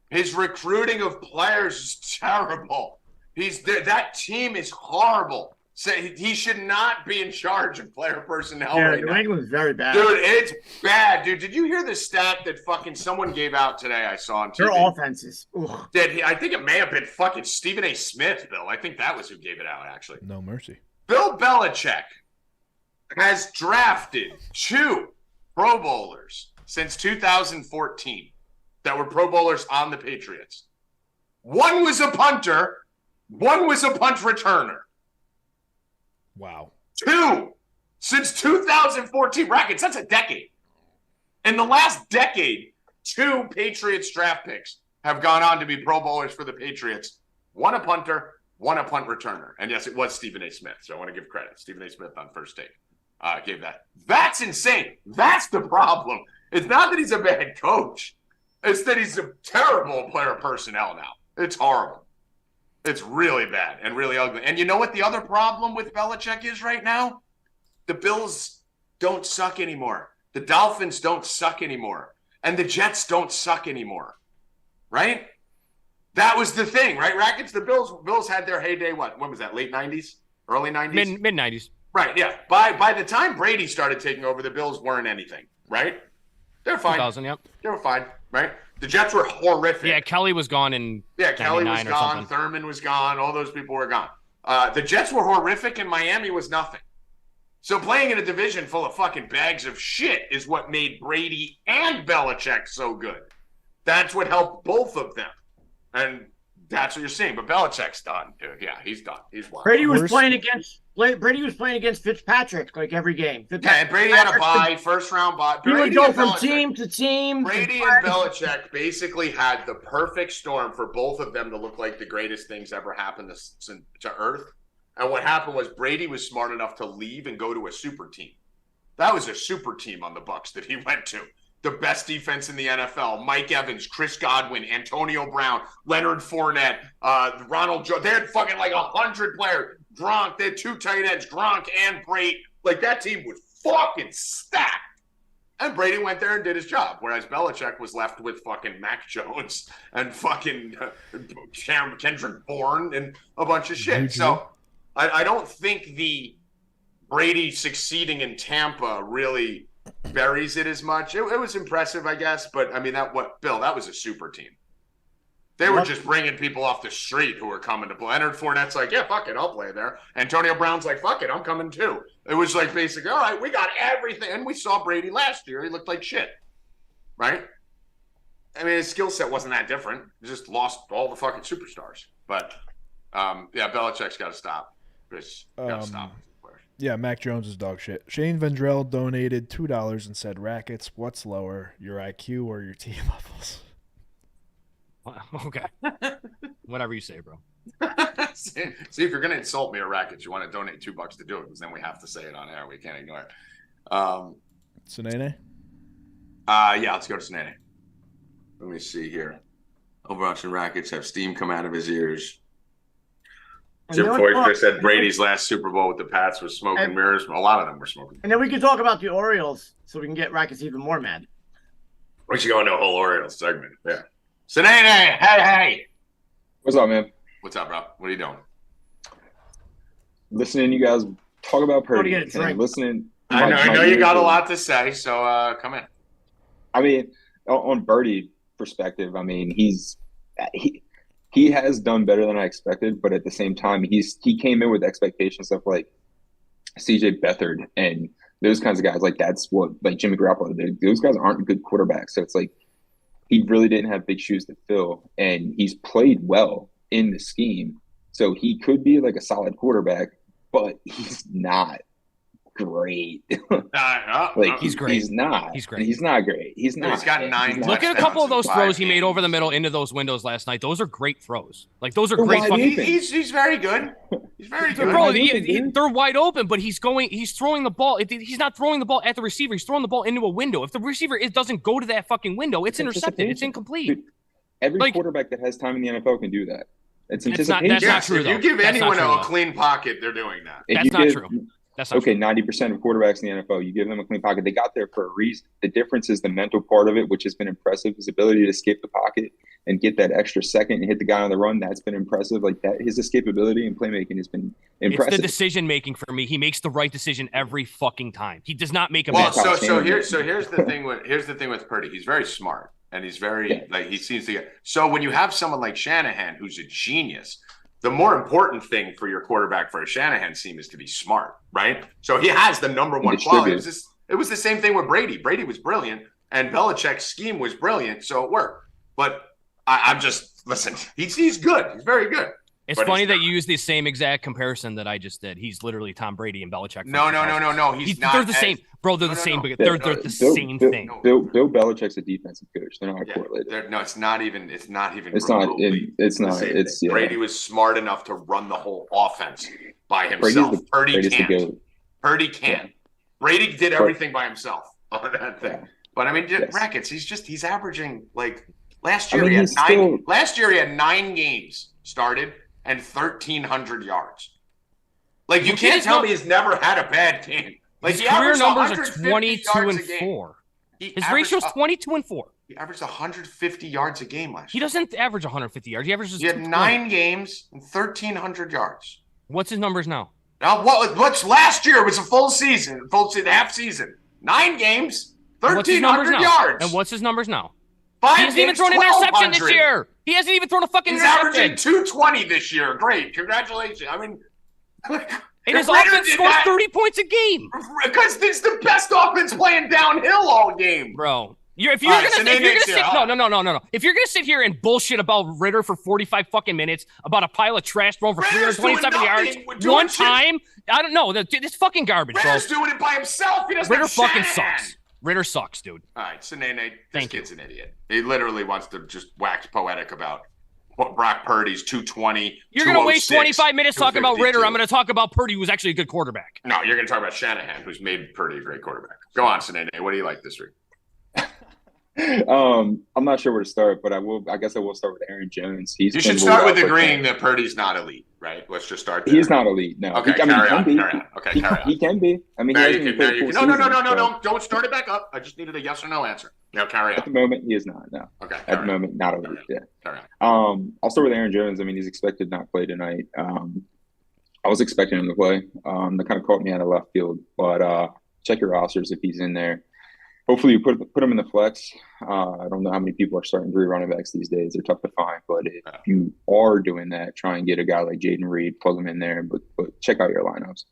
His recruiting of players is terrible. That team is horrible. So he should not be in charge of player personnel. Yeah, New England's very bad. Dude, it's bad, dude. Did you hear the stat that fucking someone gave out today? I saw on TV. Their offenses. I think it may have been fucking Stephen A. Smith, Bill. I think that was who gave it out, actually. No mercy. Bill Belichick has drafted 2 Pro Bowlers since 2014 that were Pro Bowlers on the Patriots. One was a punter. One was a punt returner. Wow. 2 since 2014. Rackets, that's a decade. In the last decade, 2 Patriots draft picks have gone on to be Pro Bowlers for the Patriots. 1 a punter, 1 a punt returner. And yes, it was Stephen A. Smith, so I want to give credit. Stephen A. Smith on First Take gave that. That's insane. That's the problem. It's not that he's a bad coach. It's that he's a terrible player personnel now. It's horrible. It's really bad and really ugly. And you know what the other problem with Belichick is right now? The Bills don't suck anymore. The Dolphins don't suck anymore. And the Jets don't suck anymore. Right? That was the thing, right? Rackets, the Bills had their heyday, when was that, late 90s? Early 90s? Mid-90s. Right, yeah. By the time Brady started taking over, the Bills weren't anything, right? They were fine. 2000, yep. They were fine, right? The Jets were horrific. Yeah, Kelly was gone in Kelly was gone. Something. Thurman was gone. All those people were gone. The Jets were horrific, and Miami was nothing. So playing in a division full of fucking bags of shit is what made Brady and Belichick so good. That's what helped both of them. And that's what you're seeing. But Belichick's done, dude. Yeah, he's done. He's won. Brady was playing against Fitzpatrick like every game. And Brady had a bye, first round bye. He would go from team to team. Brady and Belichick basically had the perfect storm for both of them to look like the greatest things ever happened to Earth. And what happened was Brady was smart enough to leave and go to a super team. That was a super team on the Bucs that he went to. The best defense in the NFL. Mike Evans, Chris Godwin, Antonio Brown, Leonard Fournette, Ronald Jones. They had fucking like 100 players. Gronk, they had 2 tight ends, Gronk and Brady. Like, that team was fucking stacked. And Brady went there and did his job, whereas Belichick was left with fucking Mac Jones and fucking Kendrick Bourne and a bunch of shit. So I don't think the Brady succeeding in Tampa really buries it as much. It was impressive, I guess, but I mean, that was a super team. They were just bringing people off the street who were coming to play. Leonard Fournette's like, yeah, fuck it, I'll play there. Antonio Brown's like, fuck it, I'm coming too. It was like basically, all right, we got everything. And we saw Brady last year. He looked like shit, right? I mean, his skill set wasn't that different. He just lost all the fucking superstars. But, yeah, Belichick's got to stop. He's got to stop. Yeah, Mac Jones is dog shit. Shane Vendrell donated $2 and said, Rackets, what's lower, your IQ or your team levels? Okay. Whatever you say, bro. See, if you're going to insult me or Rackets, you want to donate $2 to do it, because then we have to say it on air. We can't ignore it. Sinene? Yeah, let's go to Sinene. Let me see here. Overwatching Rackets have steam come out of his ears. Jim Foyster said Brady's last Super Bowl with the Pats was smoke and mirrors. A lot of them were smoking. And then we can talk about the Orioles so we can get Rackets even more mad. We should go into a whole Orioles segment. Yeah. Sinene, hey. What's up, man? What's up, bro? What are you doing? Listening to you guys talk about Purdy. Listening. I know you got a lot to say, so come in. I mean, on Birdie perspective, I mean, he has done better than I expected, but at the same time, he came in with expectations of like CJ Beathard and those kinds of guys. Like, that's what like Jimmy Garoppolo did. Those guys aren't good quarterbacks, so it's like he really didn't have big shoes to fill, and he's played well in the scheme, so he could be like a solid quarterback, but he's not great. He's great. He's not. He's great. He's not great. He's not. He's got 9. Look at a couple of those throws he made over the middle into those windows last night. Those are great throws. Like, those are great. He's very good. He's very good. Bro, they're wide open, but he's throwing the ball. He's not throwing the ball at the receiver. He's throwing the ball into a window. If the receiver doesn't go to that fucking window, it's intercepted. It's incomplete. Dude, every quarterback that has time in the NFL can do that. It's anticipation. That's not true, if you give anyone a clean pocket, they're doing that. That's not true. That's not okay, true. 90% of quarterbacks in the NFL, you give them a clean pocket. They got there for a reason. The difference is the mental part of it, which has been impressive. His ability to escape the pocket and get that extra second and hit the guy on the run, that's been impressive. Like that, his escapability and playmaking has been impressive. It's the decision making for me. He makes the right decision every fucking time. He does not make a bad decision. So here's the thing with Purdy. He's very smart and he's very he seems to get. So when you have someone like Shanahan who's a genius, the more important thing for your quarterback for a Shanahan team is to be smart, right? So he has the number one quality. It was the same thing with Brady. Brady was brilliant, and Belichick's scheme was brilliant, so it worked. But I'm just listen. He's good. He's very good. It's but funny he's that not. you use the same exact comparison that I just did. He's literally Tom Brady and Belichick. No. He's not. They're the same, bro. They're the same. No. They're the same thing. Bill Belichick's a defensive coach. They're not correlated. No, it's not even. It's not even. It's not. remotely It's the not. same It's thing. yeah. Brady was smart enough to run the whole offense by himself. Purdy can't. Purdy can't. Yeah. Brady did everything by himself on that thing. Yeah. But I mean, Yes. Rackets. He's averaging like last year. I mean, he had he's 9. still- Last year he had 9 games started and 1,300 yards. Like you can't tell me he's never had a bad game. Like His he career averaged numbers are 150 22 yards and a game. 4. His His ratio is 22 and 4. He averaged 150 yards a game last He year. doesn't average 150 yards. He averages. He had 220. 9 games and 1,300 yards. What's his numbers now? Now, what's last year was a full season, half season. 9 games, What's his numbers 1,300 now? yards. And what's his numbers now? 5 He hasn't even games, thrown an interception this 1,200. year. He hasn't even thrown a fucking He's interception. averaging 220 this year. Great, congratulations. I mean, And if his Ritter offense did scores that- 30 points a game, because it's the best offense playing downhill all game. bro. If you're All right, gonna, so if you're Nate's gonna here. sit, no. If you're gonna sit here and bullshit about Ritter for 45 fucking minutes about a pile of trash thrown for Ritter's 327 doing yards nothing. Doing one shit. time, I don't know. It's fucking garbage, bro. Ritter's doing it by himself. He doesn't Ritter have fucking Shanahan. sucks. Ritter sucks, dude. All right, so Nate, this Thank you. kid's an idiot. He literally wants to just wax poetic about what Brock Purdy's 220. You're gonna waste 206, 25 minutes talking about Ritter. 252. I'm gonna talk about Purdy, who's actually a good quarterback. No, you're going to talk about Shanahan, who's made Purdy a great quarterback. Go on, Sinene. What do you like this week? I'm not sure where to start, but I guess I will start with Aaron Jones. You should start with agreeing that Purdy's not elite, right? Let's just start there. He's not elite. No. Okay, he can be. Okay, carry on. He can be. I mean, No, he hasn't played full season, so Don't start it back up. I just needed a yes or no answer. No, carry At the on. moment, he is not. No. Okay, At carry the on. moment, not elite. Yeah. Carry on. I'll start with Aaron Jones. I mean, he's expected not to play tonight. I was expecting him to play. That kind of caught me out of left field, but check your rosters if he's in there. Hopefully, you put him in the flex. I don't know how many people are starting 3 running backs these days. They're tough to find, but if you are doing that, try and get a guy like Jaden Reed, plug him in there, but check out your lineups.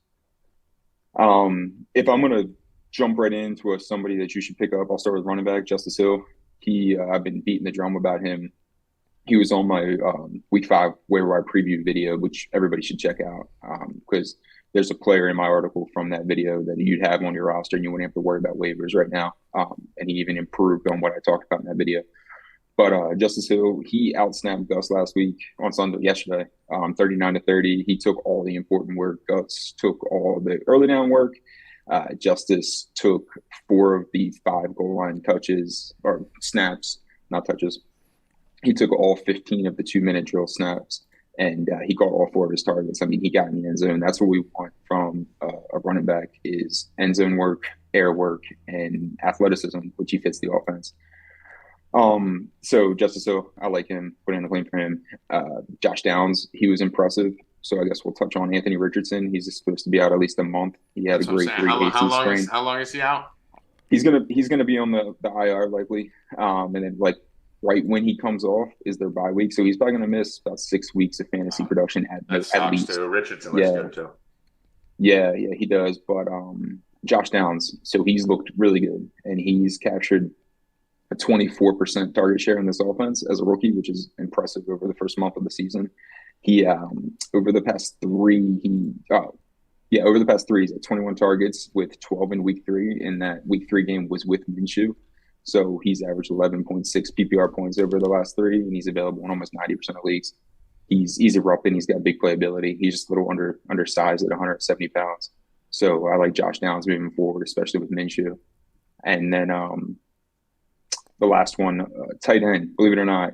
If I'm gonna jump right into somebody that you should pick up, I'll start with running back Justice Hill. I've been beating the drum about him. He was on my week 5 waiver wire preview video, which everybody should check out because there's a player in my article from that video that you'd have on your roster and you wouldn't have to worry about waivers right now. And he even improved on what I talked about in that video. But Justice Hill, he outsnapped Gus yesterday, 39-30. He took all the important work. Gus took all the early down work. Justice took 4 of the 5 goal line touches or snaps, not touches. He took all 15 of the 2-minute drill snaps, and he caught all 4 of his targets. I mean, he got in the end zone. That's what we want from a running back is end zone work, air work, and athleticism, which he fits the offense. So Justice Hill, I like him, put in the claim for him. Josh Downs, he was impressive. So I guess we'll touch on Anthony Richardson. He's supposed to be out at least a month. He had That's a great 3 AC sprain. How long is he out? He's gonna be on the IR likely. And then like right when he comes off is their bye week. So he's probably gonna miss about 6 weeks of fantasy production at least. Too. Richardson looks good too. Yeah, he does. But Josh Downs, so he's looked really good and he's captured a 24% target share in this offense as a rookie, which is impressive over the first month of the season. He over the past 3, he's at 21 targets with 12 in week 3, and that week 3 game was with Minshew. So he's averaged 11.6 PPR points over the last 3, and he's available in almost 90% of leagues. He's a Rupp, and he's got big playability. He's just a little undersized at 170 pounds. So I like Josh Downs moving forward, especially with Minshew. And then the last one, tight end, believe it or not,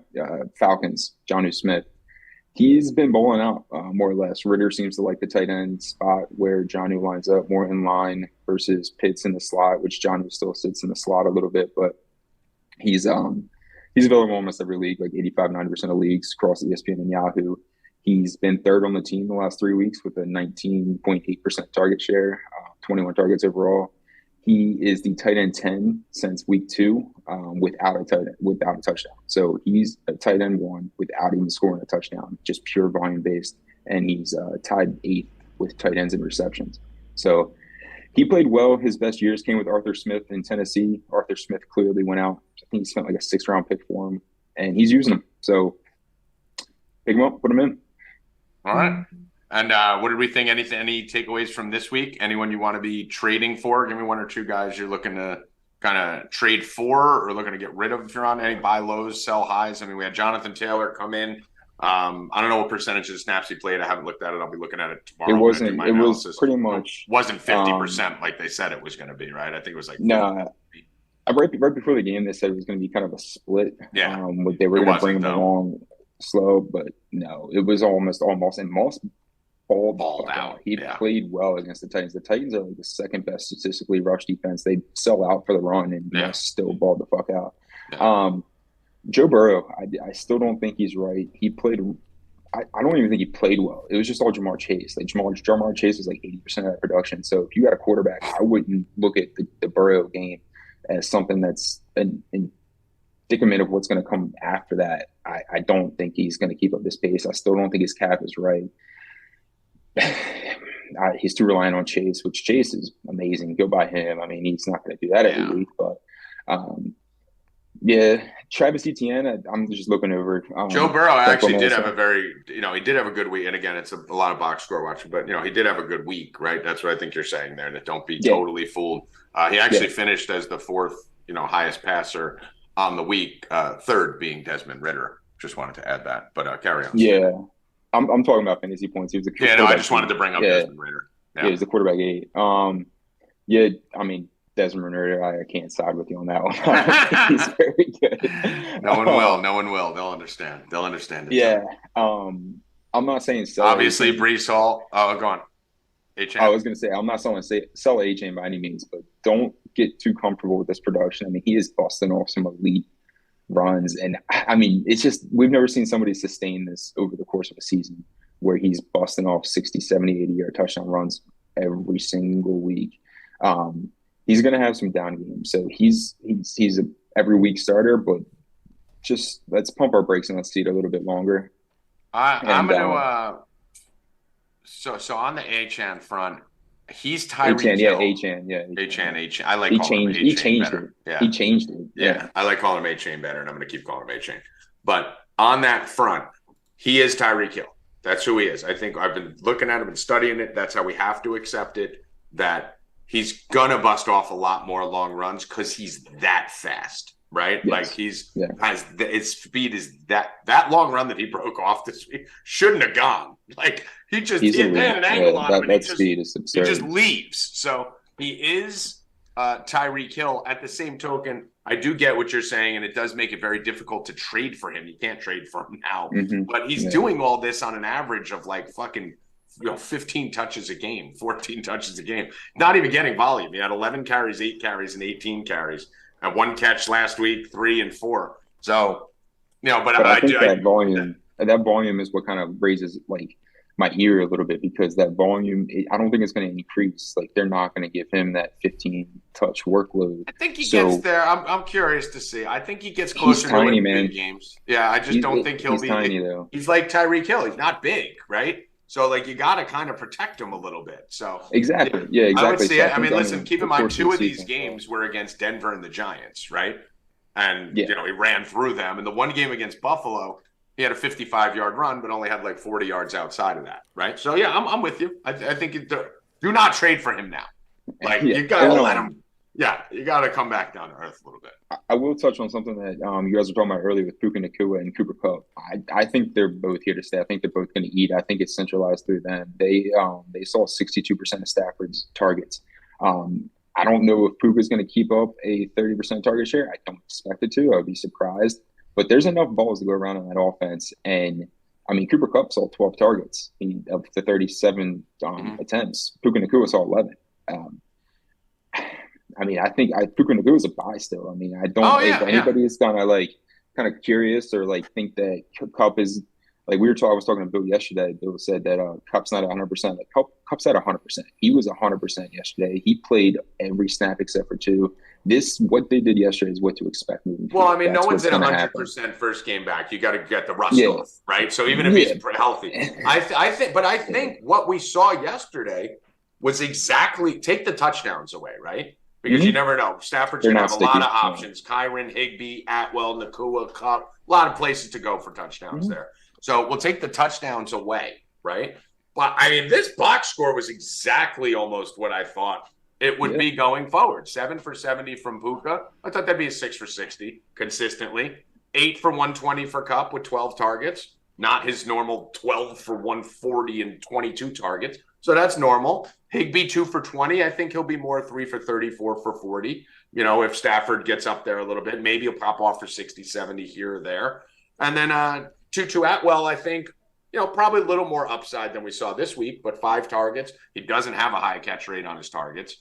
Falcons, Jonnu Smith. He's been bowling out more or less. Ritter seems to like the tight end spot where Jonnu lines up more in line versus Pitts in the slot, which Jonnu still sits in the slot a little bit, but he's available in almost every league, like 85-90% of leagues across ESPN and Yahoo. He's been 3rd on the team the last 3 weeks with a 19.8% target share, 21 targets overall. He is the tight end 10 since week 2 without a touchdown. So he's a tight end 1 without even scoring a touchdown, just pure volume based. And he's tied 8th with tight ends and receptions. So he played well. His best years came with Arthur Smith in Tennessee. Arthur Smith clearly went out. I think he spent like a 6th round pick for him, and he's using him. So pick him up, put him in. All right. And what did we think? Any takeaways from this week? Anyone you want to be trading for? Give me one or two guys you're looking to kind of trade for or looking to get rid of if you're on any buy lows, sell highs. I mean, we had Jonathan Taylor come in. I don't know what percentage of snaps he played. I haven't looked at it. I'll be looking at it tomorrow. It wasn't. It was pretty much. It wasn't 50% like they said it was going to be, right? I think it was like right before the game, they said it was going to be kind of a split. Yeah, they were going to bring him along slow, but no, it was almost and Moss balled out. He played well against the Titans. The Titans are like the second best statistically rush defense. They sell out for the run, and Moss still balled the fuck out. Yeah. Joe Burrow, I still don't think he's right. He played. I don't even think he played well. It was just all Jamar Chase. Like Jamar Chase was like 80% of that production. So if you got a quarterback, I wouldn't look at the Burrow game as something that's an predicament of what's going to come after that. I don't think he's going to keep up this pace. I still don't think his cap is right. He's too reliant on Chase, which Chase is amazing. Go by him. I mean, he's not going to do that every week, but Travis Etienne, I'm just looking over. Joe Burrow actually did have he did have a good week. And again, it's a lot of box score watching, but he did have a good week, right? That's what I think you're saying there. That don't be totally fooled. He actually finished as the fourth, highest passer on the week, third being Desmond Ritter. Just wanted to add that, but carry on. Yeah, I'm talking about fantasy points. He was I just wanted to bring up Desmond Ritter. Yeah, he was the quarterback 8. I mean, Desmond Ritter, I can't side with you on that one. He's very good. No one will. They'll understand. They'll understand it. Yeah. I'm not saying sell. Obviously, Breece Hall. Oh, go on. I was going to say, I'm not selling sell A-Chain by any means, but don't get too comfortable with this production. I mean, he is busting off some elite runs. And, I mean, it's just we've never seen somebody sustain this over the course of a season where he's busting off 60, 70, 80-yard touchdown runs every single week. He's going to have some down games. So he's a every week starter, but just let's pump our brakes and let's see it a little bit longer. I'm going to so on the A-Chan front, he's Tyreek Hill. A-Chan. I like calling him A-Chain. He changed better. it. Yeah. He changed it. Yeah. I like calling him A-Chain better, and I'm going to keep calling him A-Chain. But on that front, he is Tyreek Hill. That's who he is. I think I've been looking at him and studying it. That's how we have to accept it, that he's going to bust off a lot more long runs because he's that fast, right? Yes. Like his speed is that long run that he broke off this week shouldn't have gone. Like he had an angle on him. That speed is absurd. He just leaves. So he is Tyreek Hill. At the same token, I do get what you're saying, and it does make it very difficult to trade for him. You can't trade for him now. Mm-hmm. But he's doing all this on an average of like fucking 15 touches a game, 14 touches a game. Not even getting volume. He had 11 carries, 8 carries, and 18 carries. And 1 catch last week, 3 and 4. So, but I think that volume is what kind of raises like my ear a little bit, because that volume, I don't think it's going to increase. Like they're not going to give him that 15 touch workload. I think he gets there. I'm curious to see. I think he gets closer to tiny, big games. Yeah, I just don't think he'll be tiny though. He's like Tyreek Hill. He's not big, right? So like you got to kind of protect him a little bit. So exactly, yeah, exactly. I would say. I mean, listen. Keep in mind, 2 of these games were against Denver and the Giants, right? And he ran through them. And the one game against Buffalo, he had a 55-yard run, but only had like 40 yards outside of that, right? So yeah, I'm with you. I think do not trade for him now. Like you got to let him. Yeah, you got to come back down to earth a little bit. I will touch on something that you guys were talking about earlier with Puka Nacua and Cooper Kupp. I think they're both here to stay. I think they're both going to eat. I think it's centralized through them. They saw 62% of Stafford's targets. I don't know if Puka's going to keep up a 30% target share. I don't expect it to. I would be surprised. But there's enough balls to go around in that offense. And, I mean, Cooper Kupp saw 12 targets of the 37 attempts. Puka Nacua saw 11. I mean, I think Puka Nacua is a buy still. I mean, I don't if anybody is kind of curious or like think that Kupp is like I was talking to Bill yesterday. Bill said that Kupp's not 100%. Like Kupp's at 100%. He was 100% yesterday. He played every snap except for 2. What they did yesterday is what to expect moving forward. Well, I mean, no one's at 100% first game back. You got to get the rust off, right? So even if he's healthy, I think what we saw yesterday was exactly take the touchdowns away, right? Because you never know. Stafford's going to have a lot of options. Kyren, Higbee, Atwell, Nacua, Kupp, a lot of places to go for touchdowns there. So we'll take the touchdowns away. right? But I mean, this box score was exactly almost what I thought it would be going forward. 7 for 70 from Puka. I thought that'd be a 6 for 60 consistently. 8 for 120 for Kupp with 12 targets. Not his normal 12 for 140 and 22 targets. So that's normal. Higbee 2 for 20. I think he'll be more 3 for 34 for 40. You know, if Stafford gets up there a little bit, maybe he'll pop off for 60, 70 here or there. And then Tutu Atwell, I think, you know, probably a little more upside than we saw this week, but 5 targets. He doesn't have a high catch rate on his targets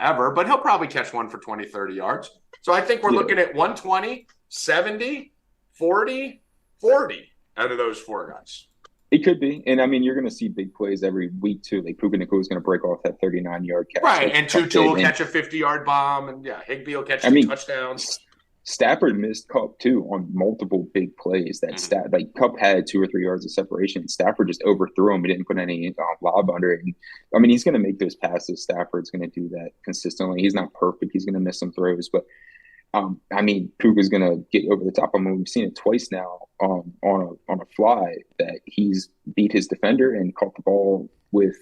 ever, but he'll probably catch one for 20, 30 yards. So I think we're looking at 120, 70, 40, 40 out of those 4 guys. It could be. And, I mean, you're going to see big plays every week, too. Like, Puka Nacua is going to break off that 39-yard catch. Right, and Tutu will catch a 50-yard bomb, and, Higbee will catch 2 touchdowns. Stafford missed Kupp, too, on multiple big plays. That like, Kupp had 2 or 3 yards of separation. Stafford just overthrew him. He didn't put any lob under it. And, I mean, he's going to make those passes. Stafford's going to do that consistently. He's not perfect. He's going to miss some throws, but I mean, Puka's going to get over the top. I mean, we've seen it twice now on a fly that he's beat his defender and caught the ball with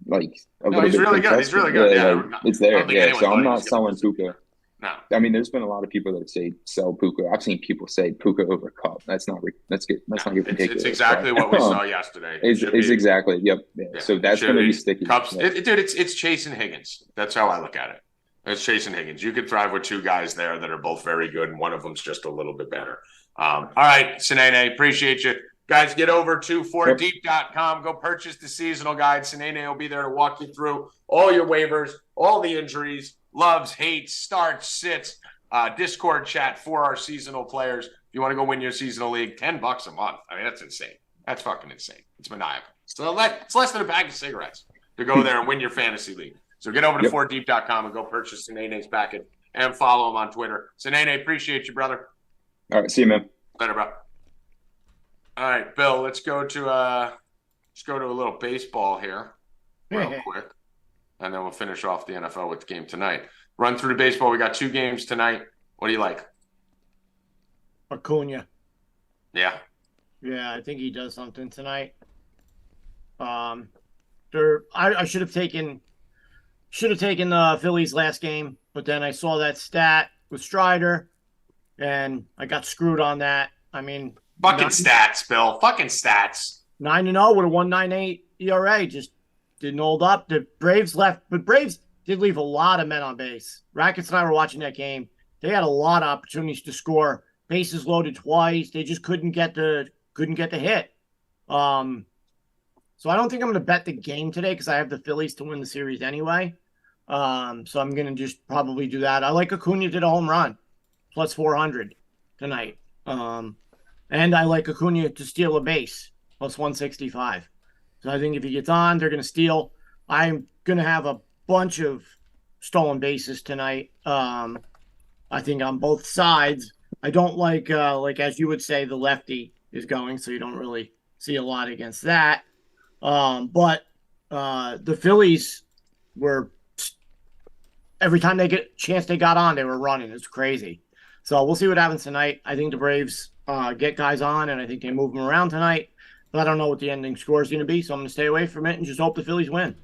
like a little bit. He's really good. He's really good. Yeah, like, it's there. Yeah, so I'm not selling Puka. No, I mean, there's been a lot of people that say sell Puka. I've seen people say Puka over Kupp. That's not good. That's not ridiculous. It's exactly what we saw yesterday. It's exactly. Yep. Yeah. So that's going to be sticky. Kupp's, dude, it's Chase and Higgins. That's how I look at it. It's Chase and Higgins. You could thrive with 2 guys there that are both very good, and one of them's just a little bit better. All right, Sinene, appreciate you. Guys, get over to 4deep.com. Go purchase the seasonal guide. Sinene will be there to walk you through all your waivers, all the injuries, loves, hates, starts, sits, Discord chat for our seasonal players. If you want to go win your seasonal league, $10 a month. I mean, that's insane. That's fucking insane. It's maniacal. So it's less than a bag of cigarettes to go there and win your fantasy league. So get over to 4deep.com and go purchase Sinene's packet and follow him on Twitter. Sinene, appreciate you, brother. All right, see you, man. Later, bro. All right, Bill, let's go to a little baseball here real quick, and then we'll finish off the NFL with the game tonight. Run through the baseball. We got 2 games tonight. What do you like? Acuna. Yeah. Yeah, I think he does something tonight. I should have taken the Phillies last game, but then I saw that stat with Strider, and I got screwed on that. I mean, fucking stats, Bill. Fucking stats. 9-0 with a 1.98 ERA, just didn't hold up. The Braves left, but Braves did leave a lot of men on base. Rackets and I were watching that game. They had a lot of opportunities to score. Bases loaded twice. They just couldn't get the hit. So I don't think I'm going to bet the game today because I have the Phillies to win the series anyway. So I'm going to just probably do that. I like Acuna did a home run, plus 400 tonight. And I like Acuna to steal a base, plus 165. So I think if he gets on, they're going to steal. I'm going to have a bunch of stolen bases tonight. I think on both sides. I don't like as you would say, the lefty is going, so you don't really see a lot against that. But the Phillies were, every time they get a chance they got on, they were running. It's crazy. So we'll see what happens tonight. I think the Braves get guys on, and I think they move them around tonight. But I don't know what the ending score is going to be, so I'm going to stay away from it and just hope the Phillies win.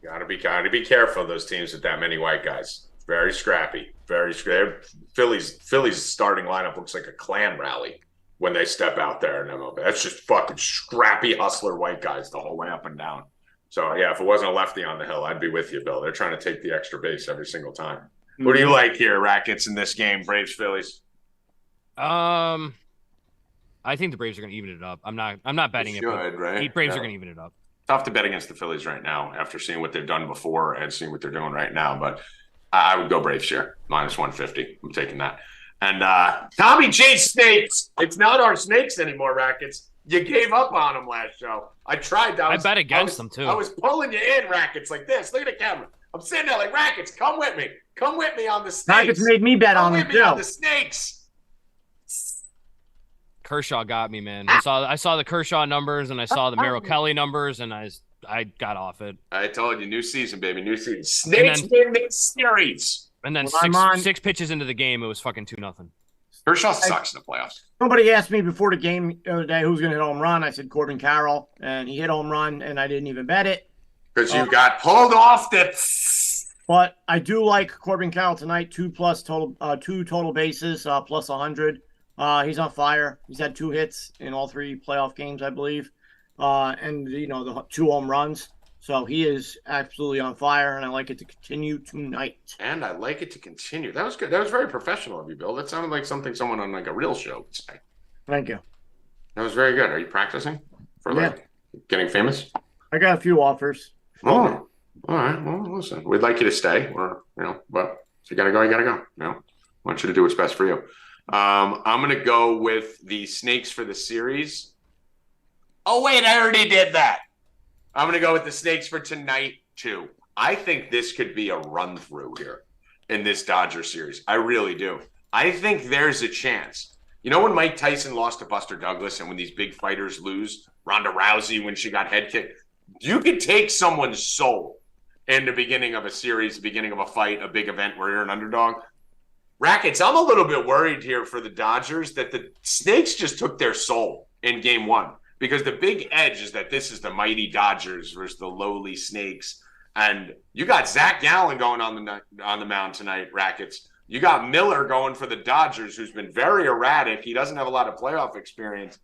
Gotta be careful of those teams with that many white guys. Very scrappy. Very scrappy. Phillies starting lineup looks like a Klan rally when they step out there in MLB. That's just fucking scrappy hustler white guys the whole way up and down. So, yeah, if it wasn't a lefty on the hill, I'd be with you, Bill. They're trying to take the extra base every single time. What do you like here, Rackets, in this game, Braves, Phillies? I think the Braves are going to even it up. I'm not betting right? The Braves are going to even it up. Tough to bet against the Phillies right now after seeing what they've done before and seeing what they're doing right now. But I would go Braves here, minus 150. I'm taking that. And Tommy J Snakes. It's not our Snakes anymore, Rackets. You gave up on them last show. I tried. I bet against them, too. I was pulling you in, Rackets, like this. Look at the camera. I'm sitting there like, Rackets, come with me. Come with me on the Snakes. Rackets made me bet on them, too. On the Snakes. Kershaw got me, man. I saw the Kershaw numbers, and I saw the Merrill Kelly numbers, and I got off it. I told you, new season, baby, new season. Snakes win this series. And then six pitches into the game, it was fucking 2-0. Kershaw sucks in the playoffs. Somebody asked me before the game the other day who's going to hit a home run. I said Corbin Carroll, and he hit a home run, and I didn't even bet it. Because you got pulled off the. But I do like Corbin Carroll tonight. 2 total bases, plus 100. He's on fire. He's had 2 hits in all 3 playoff games, I believe, and the 2 home runs. So he is absolutely on fire, and I like it to continue tonight. And I like it to continue. That was good. That was very professional of you, Bill. That sounded like something someone on like a real show would say. Thank you. That was very good. Are you practicing for getting famous? I got a few offers. Oh, all right. Well, listen, we'd like you to stay, or but if you gotta go, you gotta go. I want you to do what's best for you. I'm gonna go with the Snakes for the series. Oh wait, I already did that. I'm going to go with the Snakes for tonight, too. I think this could be a run-through here in this Dodger series. I really do. I think there's a chance. You know when Mike Tyson lost to Buster Douglas and when these big fighters lose, Ronda Rousey when she got head kicked, you could take someone's soul in the beginning of a series, the beginning of a fight, a big event where you're an underdog. Rackets, I'm a little bit worried here for the Dodgers that the Snakes just took their soul in game 1. Because the big edge is that this is the mighty Dodgers versus the lowly Snakes. And you got Zach Gallen going on the mound tonight, Rackets. You got Miller going for the Dodgers, who's been very erratic. He doesn't have a lot of playoff experience.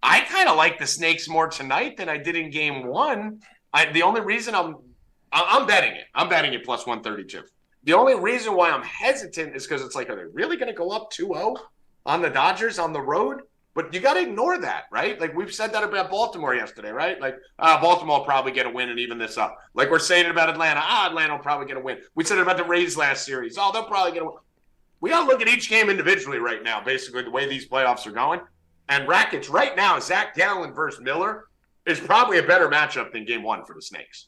I kind of like the Snakes more tonight than I did in game 1. The only reason I'm betting it. I'm betting it plus 132. The only reason why I'm hesitant is because it's like, are they really going to go up 2-0 on the Dodgers on the road? But you got to ignore that, right? Like we've said that about Baltimore yesterday, right? Like Baltimore will probably get a win and even this up. Like we're saying it about Atlanta. Atlanta will probably get a win. We said it about the Rays last series. They'll probably get a win. We got to look at each game individually right now, basically the way these playoffs are going. And Rackets, right now, Zach Gallen versus Miller is probably a better matchup than game 1 for the Snakes.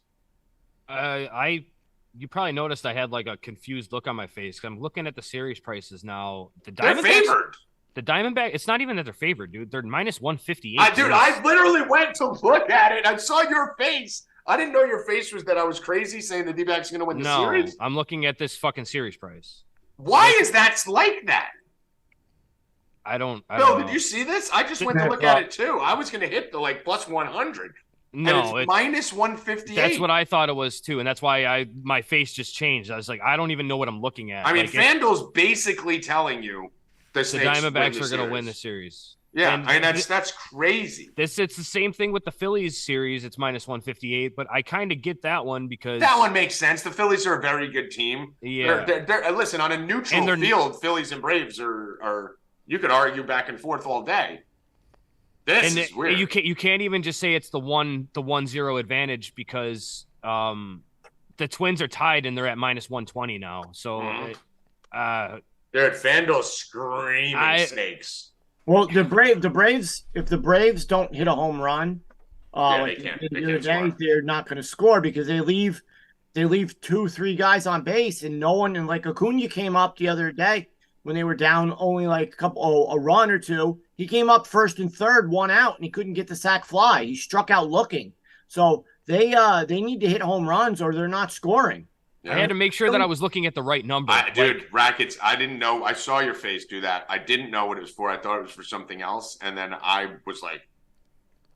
You probably noticed I had like a confused look on my face. I'm looking at the series prices now. They're favored. The Diamondback, it's not even that they're favored, dude. They're minus 158. Dude, I literally went to look at it. I saw your face. I didn't know your face was that I was crazy saying the D-backs are going to win the series. I'm looking at this fucking series price. Why is that like that? I don't Bill, know. Did you see this? I just went to look at it too. I was going to hit the like plus 100. No, it's minus 158. That's what I thought it was too, and that's why my face just changed. I was like, I don't even know what I'm looking at. I mean, FanDuel's basically telling you the Diamondbacks are going to win the series. Yeah, I mean that's crazy. It's the same thing with the Phillies series. It's minus 158, but I kind of get that one because that one makes sense. The Phillies are a very good team. Yeah, they're listen, on a neutral field, Phillies and Braves are you could argue back and forth all day. This is weird. You can't even just say it's the 1-0 advantage because the Twins are tied and they're at minus 120 now. So. They're at FanDuel screaming Snakes. Well, the Braves, if the Braves don't hit a home run, they can't. They're not going to score because they leave 2-3 guys on base and no one. And like Acuna came up the other day when they were down only like a run or two. He came up first and third, 1 out, and he couldn't get the sac fly. He struck out looking. So they need to hit home runs or they're not scoring. Yeah. I had to make sure that I was looking at the right number. Dude, Rackets, I didn't know. I saw your face do that. I didn't know what it was for. I thought it was for something else. And then I was like,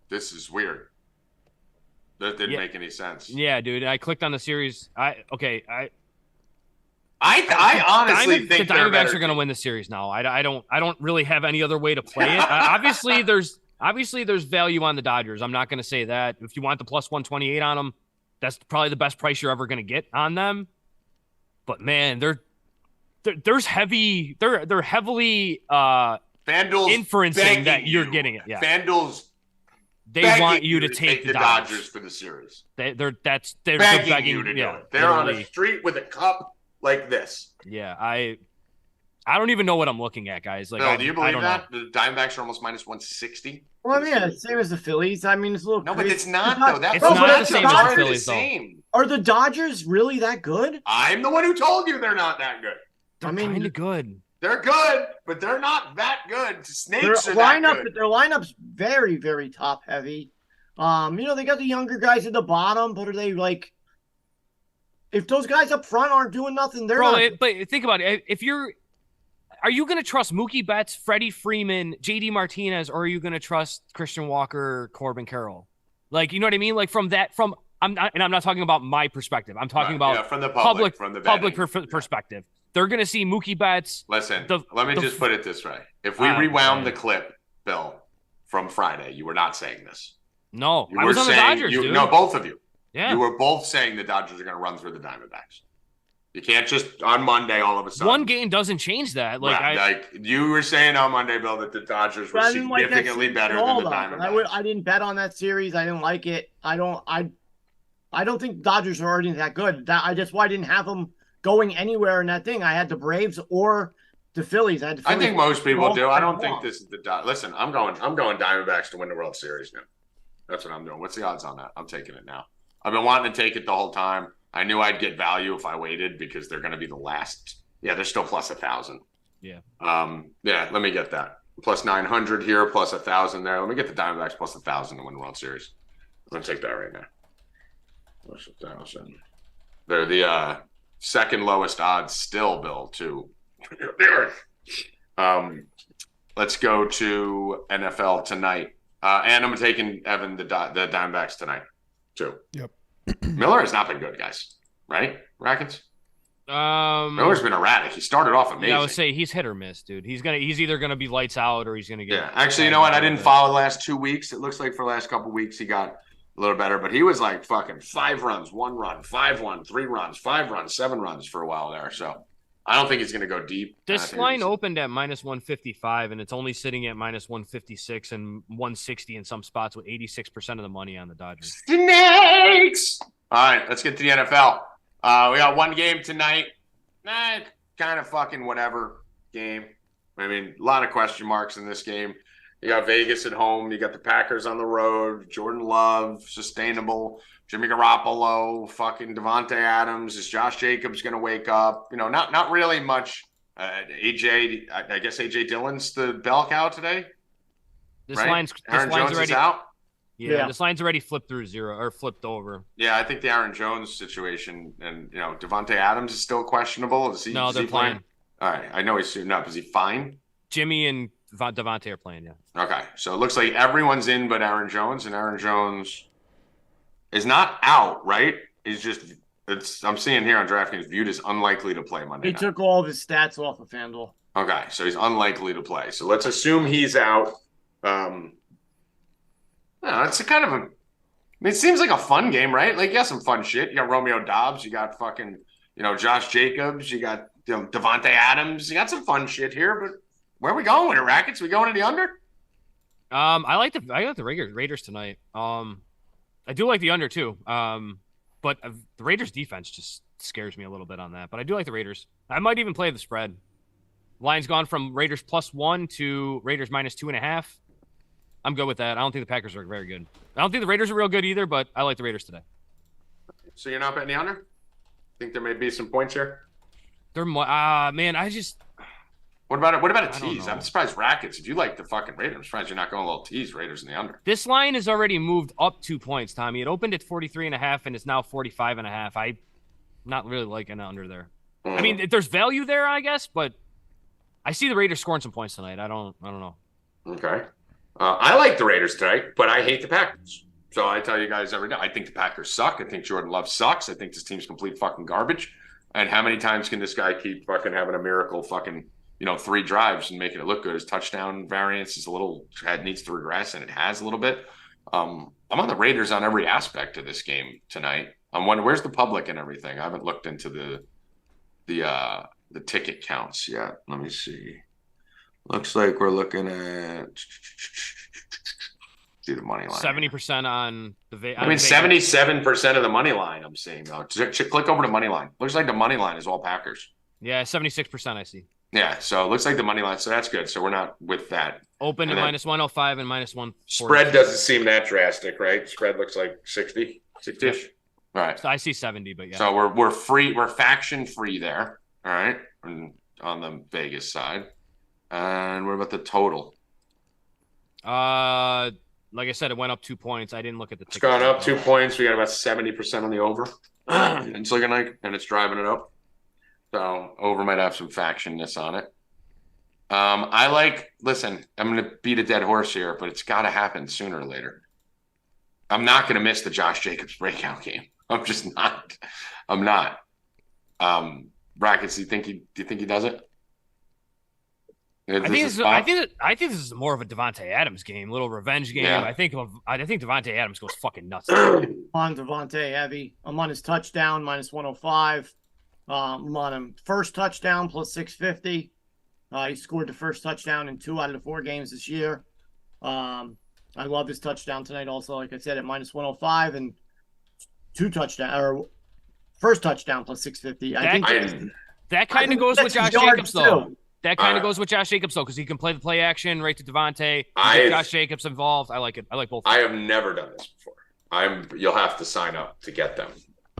this is weird. That didn't make any sense. Yeah, dude. I clicked on the series. I honestly think the Diamondbacks are going to win the series now. I don't really have any other way to play it. Obviously, there's value on the Dodgers. I'm not going to say that. If you want the plus 128 on them, that's probably the best price you're ever going to get on them. But man, they're heavily FanDuel's inferencing that you're getting it. Yeah, they want you to take the Dodgers for the series. They're begging you to do it. They're on a street with a cup like this. Yeah, I don't even know what I'm looking at, guys. Like, Bill, do you believe that the Diamondbacks are almost minus 160? Well, yeah, same as the Phillies. I mean, it's a little. No, crazy. but it's not though. It's not the same as the Phillies, though. Are the Dodgers really that good? I'm the one who told you they're not that good. They're kind of good. They're good, but they're not that good. Snakes are that good. Their lineup's very, very top heavy. They got the younger guys at the bottom, but are they like? If those guys up front aren't doing nothing, they're not. But think about it. If you're are you going to trust Mookie Betts, Freddie Freeman, JD Martinez, or are you going to trust Christian Walker, Corbin Carroll? Like, you know what I mean? Like I'm not talking about my perspective. I'm talking about from the public, from the perspective. They're going to see Mookie Betts. Listen, let me just put it this way. If we rewound the clip, Bill, from Friday, you were not saying this. No, I was on the Dodgers, dude. No, both of you. Yeah. You were both saying the Dodgers are going to run through the Diamondbacks. You can't just on Monday all of a sudden. One game doesn't change that. Like you were saying on Monday, Bill, that the Dodgers were significantly better than the Diamondbacks. I didn't bet on that series. I didn't like it. I don't think Dodgers are already that good. That's why I didn't have them going anywhere in that thing. I had the Braves or the Phillies. I think most people do. I don't think this is the Dodgers. Listen, I'm going Diamondbacks to win the World Series now. That's what I'm doing. What's the odds on that? I'm taking it now. I've been wanting to take it the whole time. I knew I'd get value if I waited because they're going to be the last. Yeah, they're still plus 1,000. Yeah. Yeah, let me get that. Plus 900 here, plus 1,000 there. Let me get the Diamondbacks plus 1,000 to win the World Series. I'm going to take that right now. Plus 1,000. They're the second lowest odds still, Bill, too. Let's go to NFL tonight. And I'm taking Evan the Diamondbacks tonight, too. Yep. Miller has not been good, guys. Right? Rackets? Miller's been erratic. He started off amazing. Yeah, I would say he's hit or miss, dude. He's either gonna be lights out or he's gonna get. Yeah, actually, you know what? I didn't follow the last 2 weeks. It looks like for the last couple weeks he got a little better, but he was like fucking 5 runs, 1 run, 5-1, 3 runs, 5 runs, 7 runs for a while there. So I don't think he's gonna go deep. This line opened at minus 155, and it's only sitting at minus 156 and 160 in some spots with 86% of the money on the Dodgers. Snakes! All right, let's get to the NFL. We got one game tonight. Kind of fucking whatever game. I mean, a lot of question marks in this game. You got Vegas at home. You got the Packers on the road. Jordan Love, sustainable. Jimmy Garoppolo, fucking Devontae Adams. Is Josh Jacobs going to wake up? You know, not really much. AJ, I guess AJ Dillon's the bell cow today. This right? line's Jones already is out. Yeah, this line's already flipped through 0 or flipped over. Yeah, I think the Aaron Jones situation and, you know, Devontae Adams is still questionable. No, they're playing. All right. I know he's suiting up. Is he fine? Jimmy and Devontae are playing, yeah. Okay. So it looks like everyone's in but Aaron Jones, and Aaron Jones is not out, right? He's just I'm seeing here on DraftKings viewed as unlikely to play Monday night. He took all of his stats off of FanDuel. Okay. So he's unlikely to play. So let's assume he's out. It's a kind of it seems like a fun game, right? Like, you got some fun shit. You got Romeo Doubs. You got fucking, Josh Jacobs. You got Devontae Adams. You got some fun shit here, but where are we going with it, Rackets? We going to the under? I like the Raiders tonight. I do like the under too. But the Raiders defense just scares me a little bit on that. But I do like the Raiders. I might even play the spread. Line's gone from Raiders +1 to Raiders -2.5. I'm good with that. I don't think the Packers are very good. I don't think the Raiders are real good either, but I like the Raiders today. So you're not betting the under? Think there may be some points here? They're man, I just. What about a tease? I'm surprised Rackets. If you like the fucking Raiders, I'm surprised you're not going a little tease Raiders in the under. This line has already moved up 2 points, Tommy. It opened at 43.5 and it's now 45.5. I'm not really liking under there. I mean, there's value there, I guess, but I see the Raiders scoring some points tonight. I don't know. Okay. I like the Raiders tonight, but I hate the Packers. So I tell you guys every day, I think the Packers suck. I think Jordan Love sucks. I think this team's complete fucking garbage. And how many times can this guy keep fucking having a miracle fucking, 3 drives and making it look good? His touchdown variance is needs to regress, and it has a little bit. I'm on the Raiders on every aspect of this game tonight. I'm wondering, where's the public and everything? I haven't looked into the ticket counts yet. Let me see. Looks like we're looking at the money line. 70% on the. 77% of the money line. I'm seeing though. Click over to money line. Looks like the money line is all Packers. Yeah, 76% I see. Yeah, so it looks like the money line. So that's good. So we're not with that. Open to -105 and -140. Spread doesn't seem that drastic, right? Spread looks like 60-ish. All right. So I see 70, but yeah. So we're free. We're faction free there. All right, on the Vegas side. And what about the total? Like I said, it went up 2 points. I didn't look at the ticket. It's gone up 2 points. We got about 70% on the over. It's looking like, and it's driving it up. So over might have some factionness on it. Listen, I'm going to beat a dead horse here, but it's got to happen sooner or later. I'm not going to miss the Josh Jacobs breakout game. I'm just not. I'm not. Rackets, do you think he does it? I think this is more of a Devontae Adams game, little revenge game. Yeah. I think Devontae Adams goes fucking nuts. On Devontae heavy. I'm on his touchdown -105. I'm on him first touchdown +650. He scored the first touchdown in 2 out of the 4 games this year. I love his touchdown tonight. Also, like I said, at -105 and first touchdown +650. I think that kind of goes with Josh Jacobs though. Too. That kind of goes with Josh Jacobs though, because he can play the play action right to Devontae. Get Josh Jacobs involved. I like it. I like both. I have never done this before. You'll have to sign up to get them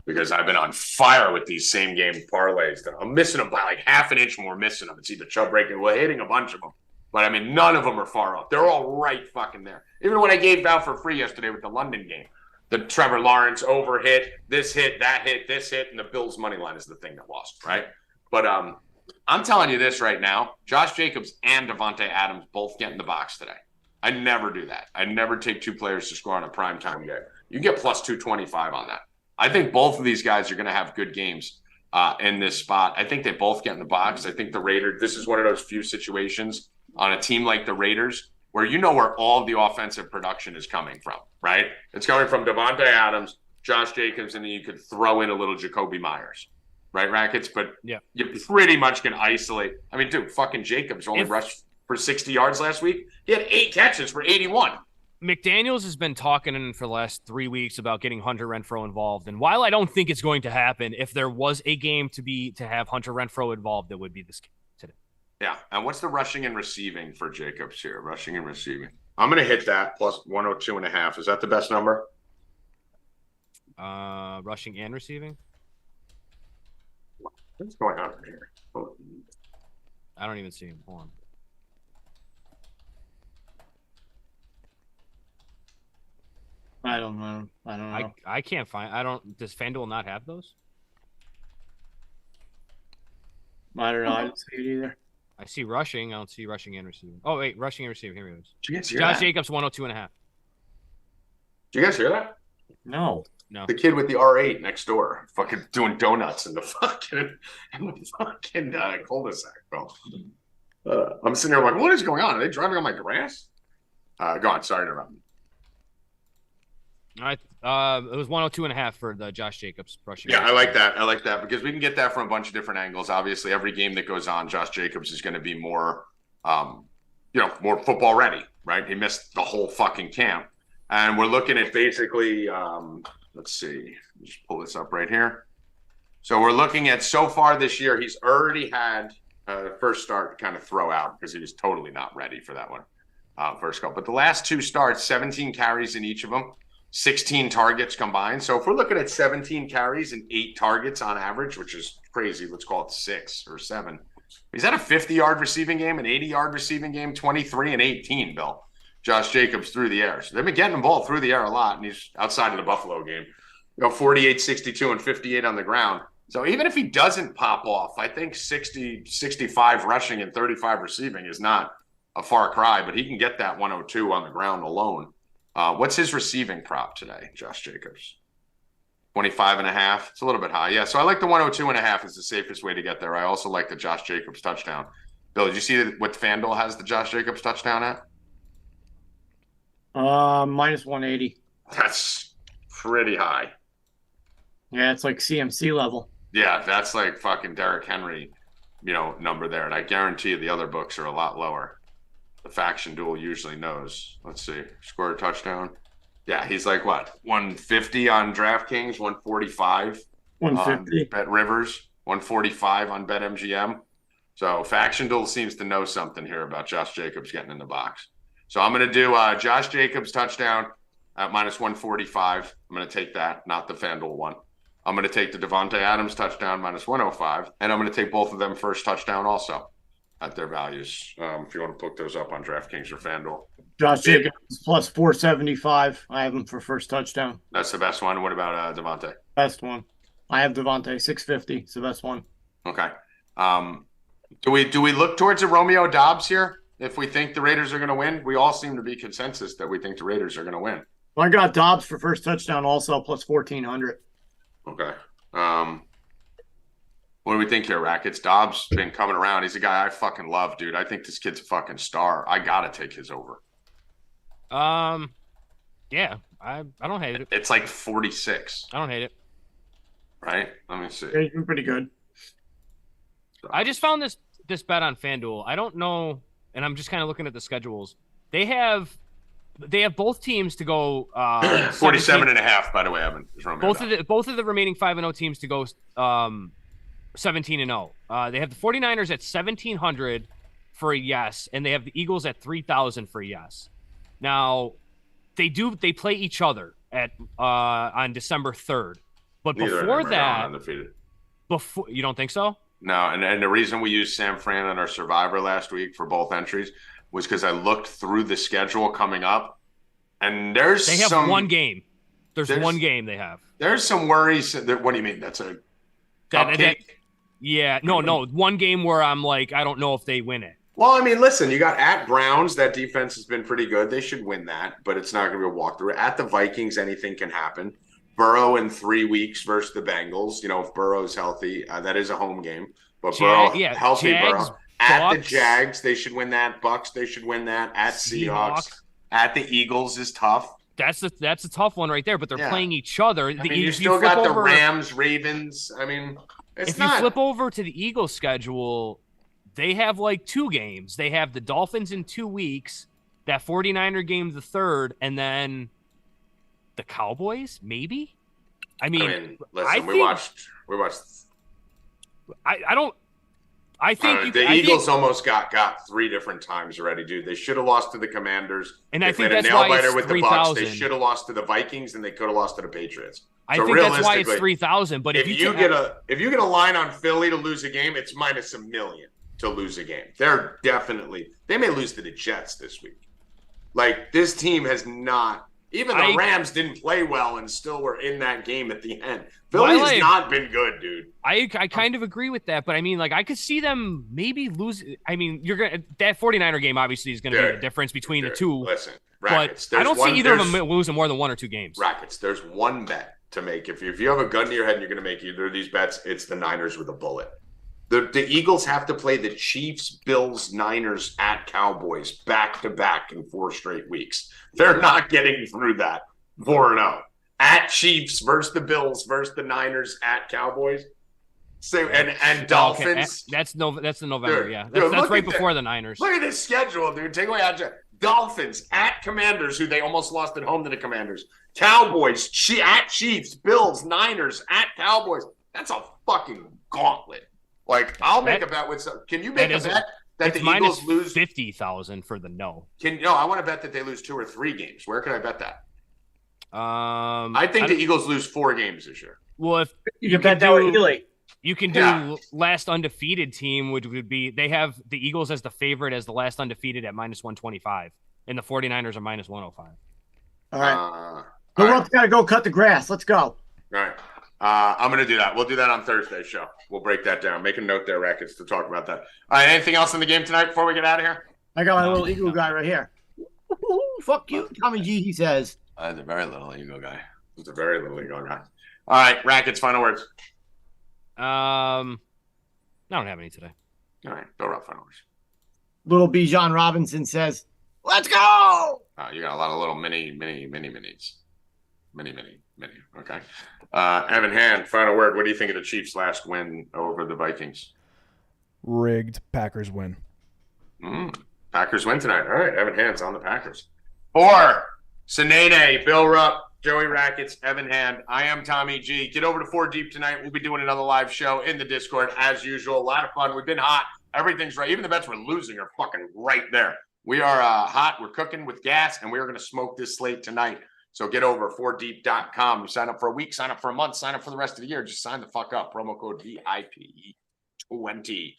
because I've been on fire with these same game parlays. I'm missing them by like half an inch more. Missing them. It's either Chubb breaking. We're hitting a bunch of them, but I mean none of them are far off. They're all right fucking there. Even when I gave out for free yesterday with the London game, the Trevor Lawrence over hit, this hit, that hit, this hit, and the Bills money line is the thing that lost, right? But I'm telling you this right now, Josh Jacobs and Devontae Adams both get in the box today. I never do that. I never take 2 players to score on a primetime game. You get +225 on that. I think both of these guys are going to have good games in this spot. I think they both get in the box. I think the Raiders, this is one of those few situations on a team like the Raiders where you know where all the offensive production is coming from, right? It's coming from Devontae Adams, Josh Jacobs, and then you could throw in a little Jacoby Myers. Right, Rackets? But yeah, you pretty much can isolate. I mean, dude, fucking Jacobs only rushed for 60 yards last week. He had 8 catches for 81. McDaniels has been talking for the last 3 weeks about getting Hunter Renfrow involved. And while I don't think it's going to happen, if there was a game to have Hunter Renfrow involved, it would be this game today. Yeah. And what's the rushing and receiving for Jacobs here? Rushing and receiving. I'm going to hit that +102.5. Is that the best number? Rushing and receiving? What's going on here? I don't even see him. Hold on. I don't know. I can't find. Does FanDuel not have those? I don't know. I don't see it either. I see rushing. I don't see rushing and receiving. Oh wait, rushing and receiving. Here it is. Did you guys hear Josh that? Jacobs 102.5. Did you guys hear that? No. The kid with the R8 next door, fucking doing donuts in the fucking cul-de-sac, bro. I'm sitting there like, what is going on? Are they driving on my grass? Go on. Sorry to interrupt. All right. It was 102.5 for the Josh Jacobs rushing. Yeah, I like that. I like that because we can get that from a bunch of different angles. Obviously, every game that goes on, Josh Jacobs is going to be more, more football ready, right? He missed the whole fucking camp. And we're looking at basically, let's see, just pull this up right here. So we're looking at so far this year, he's already had the first start to kind of throw out because he was totally not ready for that one first goal. But the last 2 starts, 17 carries in each of them, 16 targets combined. So if we're looking at 17 carries and 8 targets on average, which is crazy, let's call it 6 or 7. He's had a 50-yard receiving game, an 80-yard receiving game, 23 and 18, Bill. Josh Jacobs through the air. So they've been getting the ball through the air a lot, and he's outside of the Buffalo game. 48, 62, and 58 on the ground. So even if he doesn't pop off, I think 60, 65 rushing and 35 receiving is not a far cry, but he can get that 102 on the ground alone. What's his receiving prop today, Josh Jacobs? 25.5. It's a little bit high. Yeah, so I like the 102.5 is the safest way to get there. I also like the Josh Jacobs touchdown. Bill, did you see what FanDuel has the Josh Jacobs touchdown at? -180. That's pretty high. Yeah, it's like CMC level. Yeah, that's like fucking Derrick Henry, number there. And I guarantee you the other books are a lot lower. The Faction Duel usually knows. Let's see. Score a touchdown. Yeah, he's like what? 150 on DraftKings, 145 150. Bet Rivers, 145 on BetMGM. So Faction Duel seems to know something here about Josh Jacobs getting in the box. So I'm going to do Josh Jacobs touchdown at -145. I'm going to take that, not the FanDuel one. I'm going to take the Devontae Adams touchdown -105, and I'm going to take both of them first touchdown also at their values. If you want to book those up on DraftKings or FanDuel. Josh Jacobs +475. I have him for first touchdown. That's the best one. What about Devontae? Best one. I have Devontae 650. It's the best one. Okay. Do we look towards a Romeo Dobbs here? If we think the Raiders are going to win, we all seem to be consensus that we think the Raiders are going to win. Well, I got Dobbs for first touchdown also, plus 1,400. Okay. What do we think here, Rackets? Dobbs been coming around. He's a guy I fucking love, dude. I think this kid's a fucking star. I gotta take his over. Yeah, I don't hate it. It's like 46. I don't hate it. Right? Let me see. Yeah, he's been pretty good. I just found this bet on FanDuel. I don't know, and I'm just kind of looking at the schedules. They have both teams to go 47 and a half, by the way, Evan. Both of the remaining 5-0 teams to go 17 and 0. They have the 49ers at 1,700 for a yes, and they have the Eagles at 3,000 for a yes. Now, they play each other at on December 3rd. But before that, you don't think so? No, and the reason we used San Fran on our Survivor last week for both entries was because I looked through the schedule coming up, and they have one game. There's one game they have. There's some worries. What do you mean? That's a cupcake? Yeah, no, one game where I'm like, I don't know if they win it. Well, I mean, listen, you got at Browns. That defense has been pretty good. They should win that, but it's not going to be a walkthrough. At the Vikings, anything can happen. Burrow in 3 weeks versus the Bengals. You know, if Burrow's healthy, that is a home game. But healthy Burrow. At the Jags, they should win that. Bucks, they should win that. At Seahawks. At the Eagles is tough. That's a tough one right there, but they're playing each other. You still got the Rams, Ravens. I mean, if you flip over to the Eagles schedule, they have like 2 games. They have the Dolphins in 2 weeks, that 49er game the 3rd, and then the Cowboys, maybe? Listen, we watched. I think the Eagles almost got 3 different times already, dude. They should have lost to the Commanders. And they I think played that's a nail why biter it's with 3, the Bucks. They should have lost to the Vikings, and they could have lost to the Patriots. I think that's why it's 3,000. But if you get a line on Philly to lose a game, it's minus $1 million to lose a game. They may lose to the Jets this week. Like, this team has not. Even the Rams didn't play well and still were in that game at the end. Philly's not been good, dude. I kind of agree with that, but I mean, like, I could see them maybe lose. I mean, that 49er game obviously is going to be the difference between the two. Listen, Rackets, but I don't see either of them losing more than 1 or 2 games. Rackets, there's one bet to make. If you have a gun to your head and you're going to make either of these bets, it's the Niners with a bullet. The Eagles have to play the Chiefs, Bills, Niners at Cowboys back-to-back in 4 straight weeks. They're not getting through that 4-0. At Chiefs versus the Bills versus the Niners at Cowboys. So and Dolphins. Okay. That's the November, dude, yeah. That's right before the Niners. Look at this schedule, dude. Take away Dolphins at Commanders, who they almost lost at home to the Commanders. Cowboys at Chiefs, Bills, Niners at Cowboys. That's a fucking gauntlet. Like, I'll make a bet with some. Can you make a bet that the Eagles lose 50,000 for the no? I want to bet that they lose 2 or 3 games. Where can I bet that? I think the Eagles lose 4 games this year. Well, if you can bet that with Ely. You can do last undefeated team, which would be they have the Eagles as the favorite as the last undefeated at minus 125, and the 49ers are minus 105. All right. Rupp's got to go cut the grass. Let's go. All right. I'm going to do that. We'll do that on Thursday's show. We'll break that down. Make a note there, Rackets, to talk about that. All right, anything else in the game tonight before we get out of here? I got my little Eagle guy right here. Fuck you, Tommy G, he says. The very little Eagle guy. He's a very little Eagle guy. All right, Rackets, final words. I don't have any today. All right, Bill Rupp, final words. Little Bijan Robinson says, let's go! You got a lot of little mini. Okay. Evan Hand, final word. What do you think of the Chiefs' last win over the Vikings? Rigged. Packers win. Packers win tonight. All right, Evan Hand's on the Packers. For Sinene, Bill Rupp, Joey Rackets, Evan Hand, I am Tommy G. Get over to 4 Deep tonight. We'll be doing another live show in the Discord as usual. A lot of fun. We've been hot. Everything's right. Even the bets we're losing are fucking right there. We are hot. We're cooking with gas, and we are going to smoke this slate tonight. So get over 4deep.com. You sign up for a week, sign up for a month, sign up for the rest of the year. Just sign the fuck up. Promo code VIP20.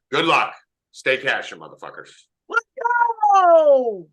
Good luck. Stay cashin', motherfuckers. Let's go!